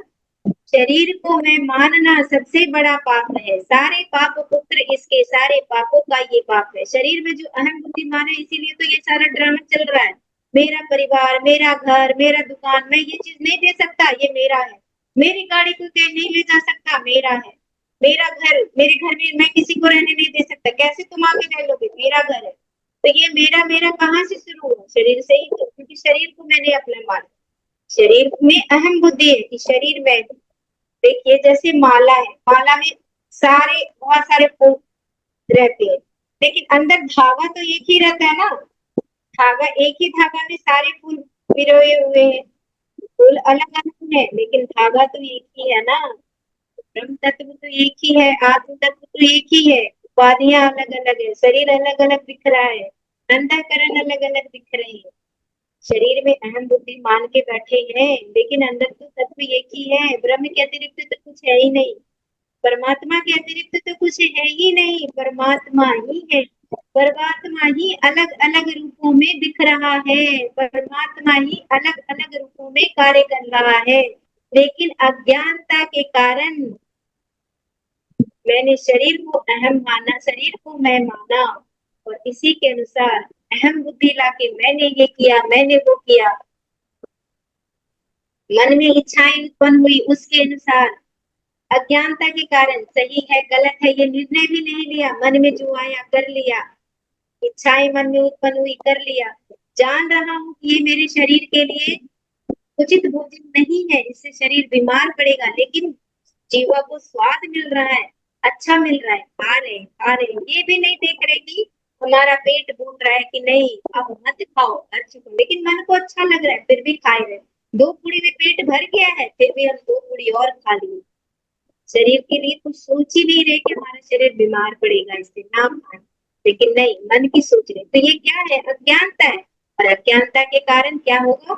शरीर को मैं मानना सबसे बड़ा पाप है, सारे पाप पुत्र इसके, सारे पापों का ये पाप है। शरीर में जो अहम बुद्धि माना, इसीलिए तो ये सारा ड्रामा चल रहा है। मेरा परिवार, मेरा घर, मेरा दुकान, मैं ये चीज नहीं दे सकता, ये मेरा है। मेरी गाड़ी को कोई नहीं ले जा सकता, मेरा है। मेरा घर, मेरे घर में मैं किसी को रहने नहीं दे सकता, कैसे तुम आके रह लोगे, मेरा घर है। तो ये मेरा मेरा कहाँ से शुरू हुआ? शरीर से ही तो, क्योंकि शरीर को मैंने अपना माना। शरीर में अहम बुद्धि है कि शरीर में, देखिए जैसे माला है, माला में सारे बहुत सारे फूल रहते हैं, लेकिन अंदर धागा तो एक ही रहता है ना, धागा एक ही धागा में सारे फूल पिरोए हुए हैं। फूल अलग अलग है, लेकिन धागा तो एक ही है ना। ब्रह्म तत्व तो एक ही है, आत्म तत्व तो एक ही है, उपाधियां अलग अलग है, शरीर अलग अलग दिख रहा है, अंतःकरण अलग अलग दिख रहे हैं। शरीर में अहम बुद्धि मान के बैठे हैं, लेकिन अंदर तो तत्व एक ही है, ब्रह्म के अतिरिक्त तो कुछ है ही नहीं। परमात्मा के अतिरिक्त तो कुछ है ही नहीं, परमात्मा ही है। परमात्मा ही अलग अलग रूपों में दिख रहा है, परमात्मा ही अलग अलग रूपों में कार्य कर रहा है, लेकिन अज्ञानता के कारण मैंने शरीर को अहम माना, शरीर को मैं माना, और इसी के अनुसार अहम बुद्धि लाके मैंने ये किया, मैंने वो किया, मन में इच्छाएं उत्पन्न हुई, उसके अनुसार अज्ञानता के कारण सही है गलत है ये निर्णय भी नहीं लिया, मन में जो आया कर लिया, इच्छाएं मन में उत्पन्न हुई कर लिया, जान रहा हूँ कि ये मेरे शरीर के लिए उचित भोजन नहीं है, इससे शरीर बीमार पड़ेगा, लेकिन जीवा को स्वाद मिल रहा है, अच्छा मिल रहा है, खा रहे हैं, ये भी नहीं देख रहे कि हमारा पेट बोल रहा है कि नहीं अब मत खाओ, अच्छा खाओ, लेकिन मन को अच्छा लग रहा है फिर भी खा रहे हैं। 2 पूड़ी में पेट भर गया है फिर भी हम 2 पूड़ी और खा लिए, शरीर के लिए कुछ सोच ही नहीं रहे कि हमारा शरीर बीमार पड़ेगा इससे ना खाए, लेकिन नहीं मन की सोच रहे, तो ये क्या है? अज्ञानता है, और अज्ञानता के कारण क्या होगा?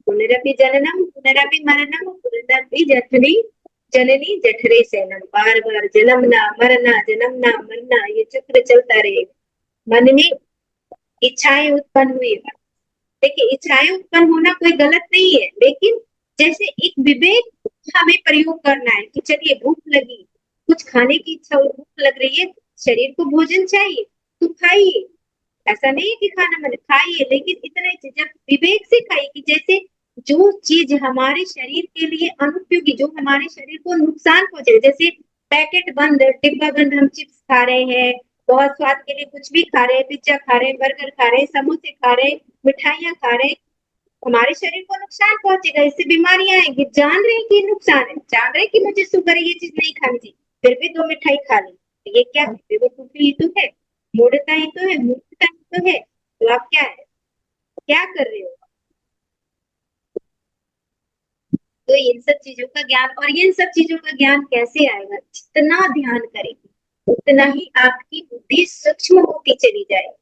पुनरपि जननम पुनरपि मरणम पुनरपि जठरी जननी जठरे शयनम, बार बार जन्मना मरना ये चक्र चलता रहेगा। मन में इच्छाएं उत्पन्न हुई, देखिए इच्छाएं उत्पन्न होना कोई गलत नहीं है, लेकिन जैसे एक विवेक हमें प्रयोग करना है कि चलिए भूख लगी, कुछ खाने की इच्छा और भूख लग रही है, शरीर को भोजन चाहिए तो खाइए, ऐसा नहीं है कि खाना मन खाइए, लेकिन इतना ही जब विवेक से खाइए कि जैसे जो चीज हमारे शरीर के लिए अनुपयोगी, जो हमारे शरीर को नुकसान पहुंचे, जैसे पैकेट बंद डिब्बा बंद हम चिप्स खा रहे हैं, बहुत स्वाद के लिए कुछ भी खा रहे हैं, पिज्जा खा रहे हैं, बर्गर खा रहे हैं, समोसे खा रहे हैं, मिठाइयां खा रहे हैं, हमारे शरीर को नुकसान पहुंचेगा, इससे बीमारियां आएंगी, जान रहे हैं कि नुकसान है, जान रहे हैं कि मुझे शुगर है ये चीज नहीं खानी चाहिए, फिर भी 2 मिठाई खा ली, तो ये क्या है? बेवकूफी ही तो है, मूर्खता ही तो है, मूर्खता ही तो है, तो आप क्या है, क्या कर रहे हो? तो इन सब चीजों का ज्ञान, और इन सब चीजों का ज्ञान कैसे आएगा? जितना ध्यान करेंगे उतना ही आपकी बुद्धि सूक्ष्म होती चली जाएगी,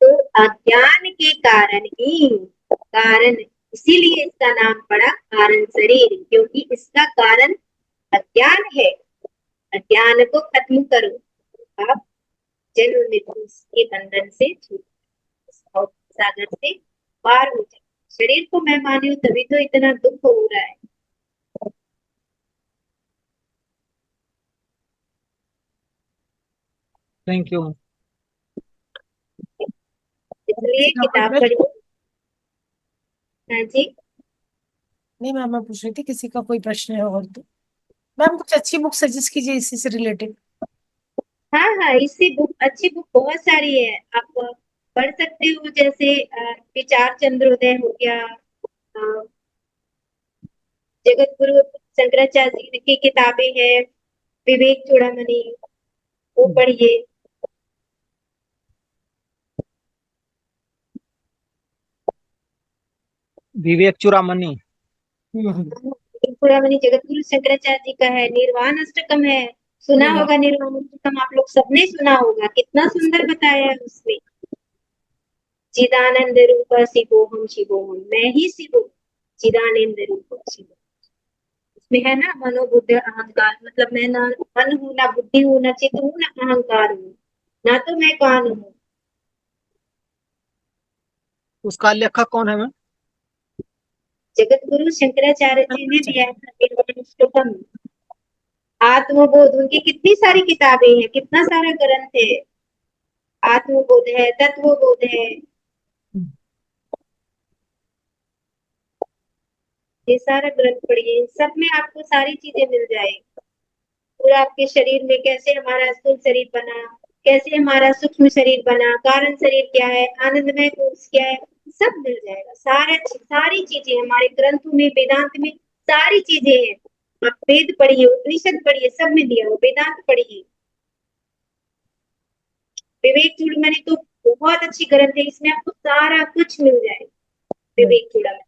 तो अज्ञान के कारण ही, कारण इसीलिए इसका नाम पड़ा कारण शरीर, क्योंकि इसका कारण अज्ञान है, अज्ञान को खत्म करो, आप जन्म मृत्यु के बंधन से छूट, सागर से पार हो जाए, शरीर को मैं मानी हूँ तभी तो इतना दुख हो रहा है। Thank you. इसलिए किसी का कोई किताब प्रश्न? पढ़िए। हाँ जी, नहीं मैम, मैं पूछ रही थी किसी का कोई प्रश्न है और तो। मैम कुछ अच्छी बुक सजेस्ट कीजिए इसी से रिलेटेड। हाँ हाँ, इससे बुक अच्छी बुक बहुत सारी है, आप पढ़ सकते हो, जैसे विचार चंद्रोदय हो गया, अ, जगत गुरु शंकराचार्य जी की किताबें हैं, विवेक चूड़ामणि, वो पढ़िए। विवेक चूड़ामणि। विवेक चूड़ामणि जगत गुरु शंकराचार्य जी का है, निर्वाण अष्टकम है, सुना नहीं होगा निर्वाण अष्टकम, आप लोग सबने सुना होगा, कितना सुंदर बताया है उसमें, चिदानंद रूप शिवोहम शिवोहम, मैं ही शिव हूँ, चिदानंद रूप शिव, इसमें है ना मनोबुद्ध अहंकार, मतलब मैं ना मन हूँ, ना बुद्धि हूँ, ना चित्त हूँ, ना अहंकार हूँ, ना तो मैं कान हूँ। उसका लेखक कौन है मैम? जगत गुरु शंकराचार्य जी ने मैम। दिया था निर्वाण, आत्मबोध, उनकी कितनी सारी किताबें हैं, कितना सारा ग्रंथ है, आत्मबोध है, तत्वबोध है, ये सारा ग्रंथ पढ़िए, इन सब में आपको सारी चीजें मिल जाएगी, पूरा आपके शरीर में कैसे हमारा स्थूल शरीर बना, कैसे हमारा सूक्ष्म शरीर बना, कारण शरीर क्या है, आनंदमय कोश क्या है, सब मिल जाएगा, सारी चीजें हमारे ग्रंथों में, वेदांत में सारी चीजें हैं, आप वेद पढ़िए, उपनिषद पढ़िए, सब में दिया हो, वेदांत पढ़िए, विवेक चूड़ामणि तो बहुत अच्छी ग्रंथ है, इसमें आपको सारा कुछ मिल जाएगा, विवेक चूड़ामणि।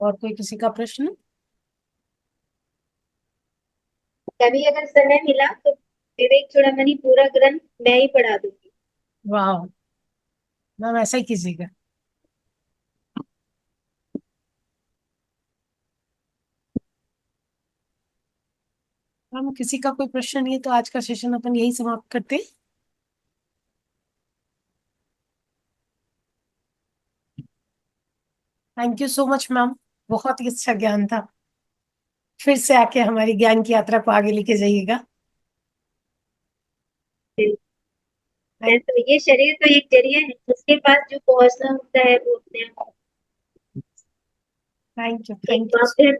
और कोई किसी का प्रश्न? कभी अगर समय मिला तो विवेक चूड़ामणि पूरा ग्रंथ मैं ही पढ़ा दूंगी। वाह, मैम ऐसा ही कीजिएगा। मैम किसी का कोई प्रश्न नहीं है तो आज का सेशन अपन यही समाप्त करते हैं। Thank you so much ma'am, बहुत ही अच्छा ज्ञान था। फिर से आके हमारी ज्ञान की यात्रा को आगे लेके जाइएगा। है तो ये शरीर तो एक जरिया है, उसके पास जो पहुंचना होता है वो अपने आप थैंक यू एक थैंक यू। माध्यम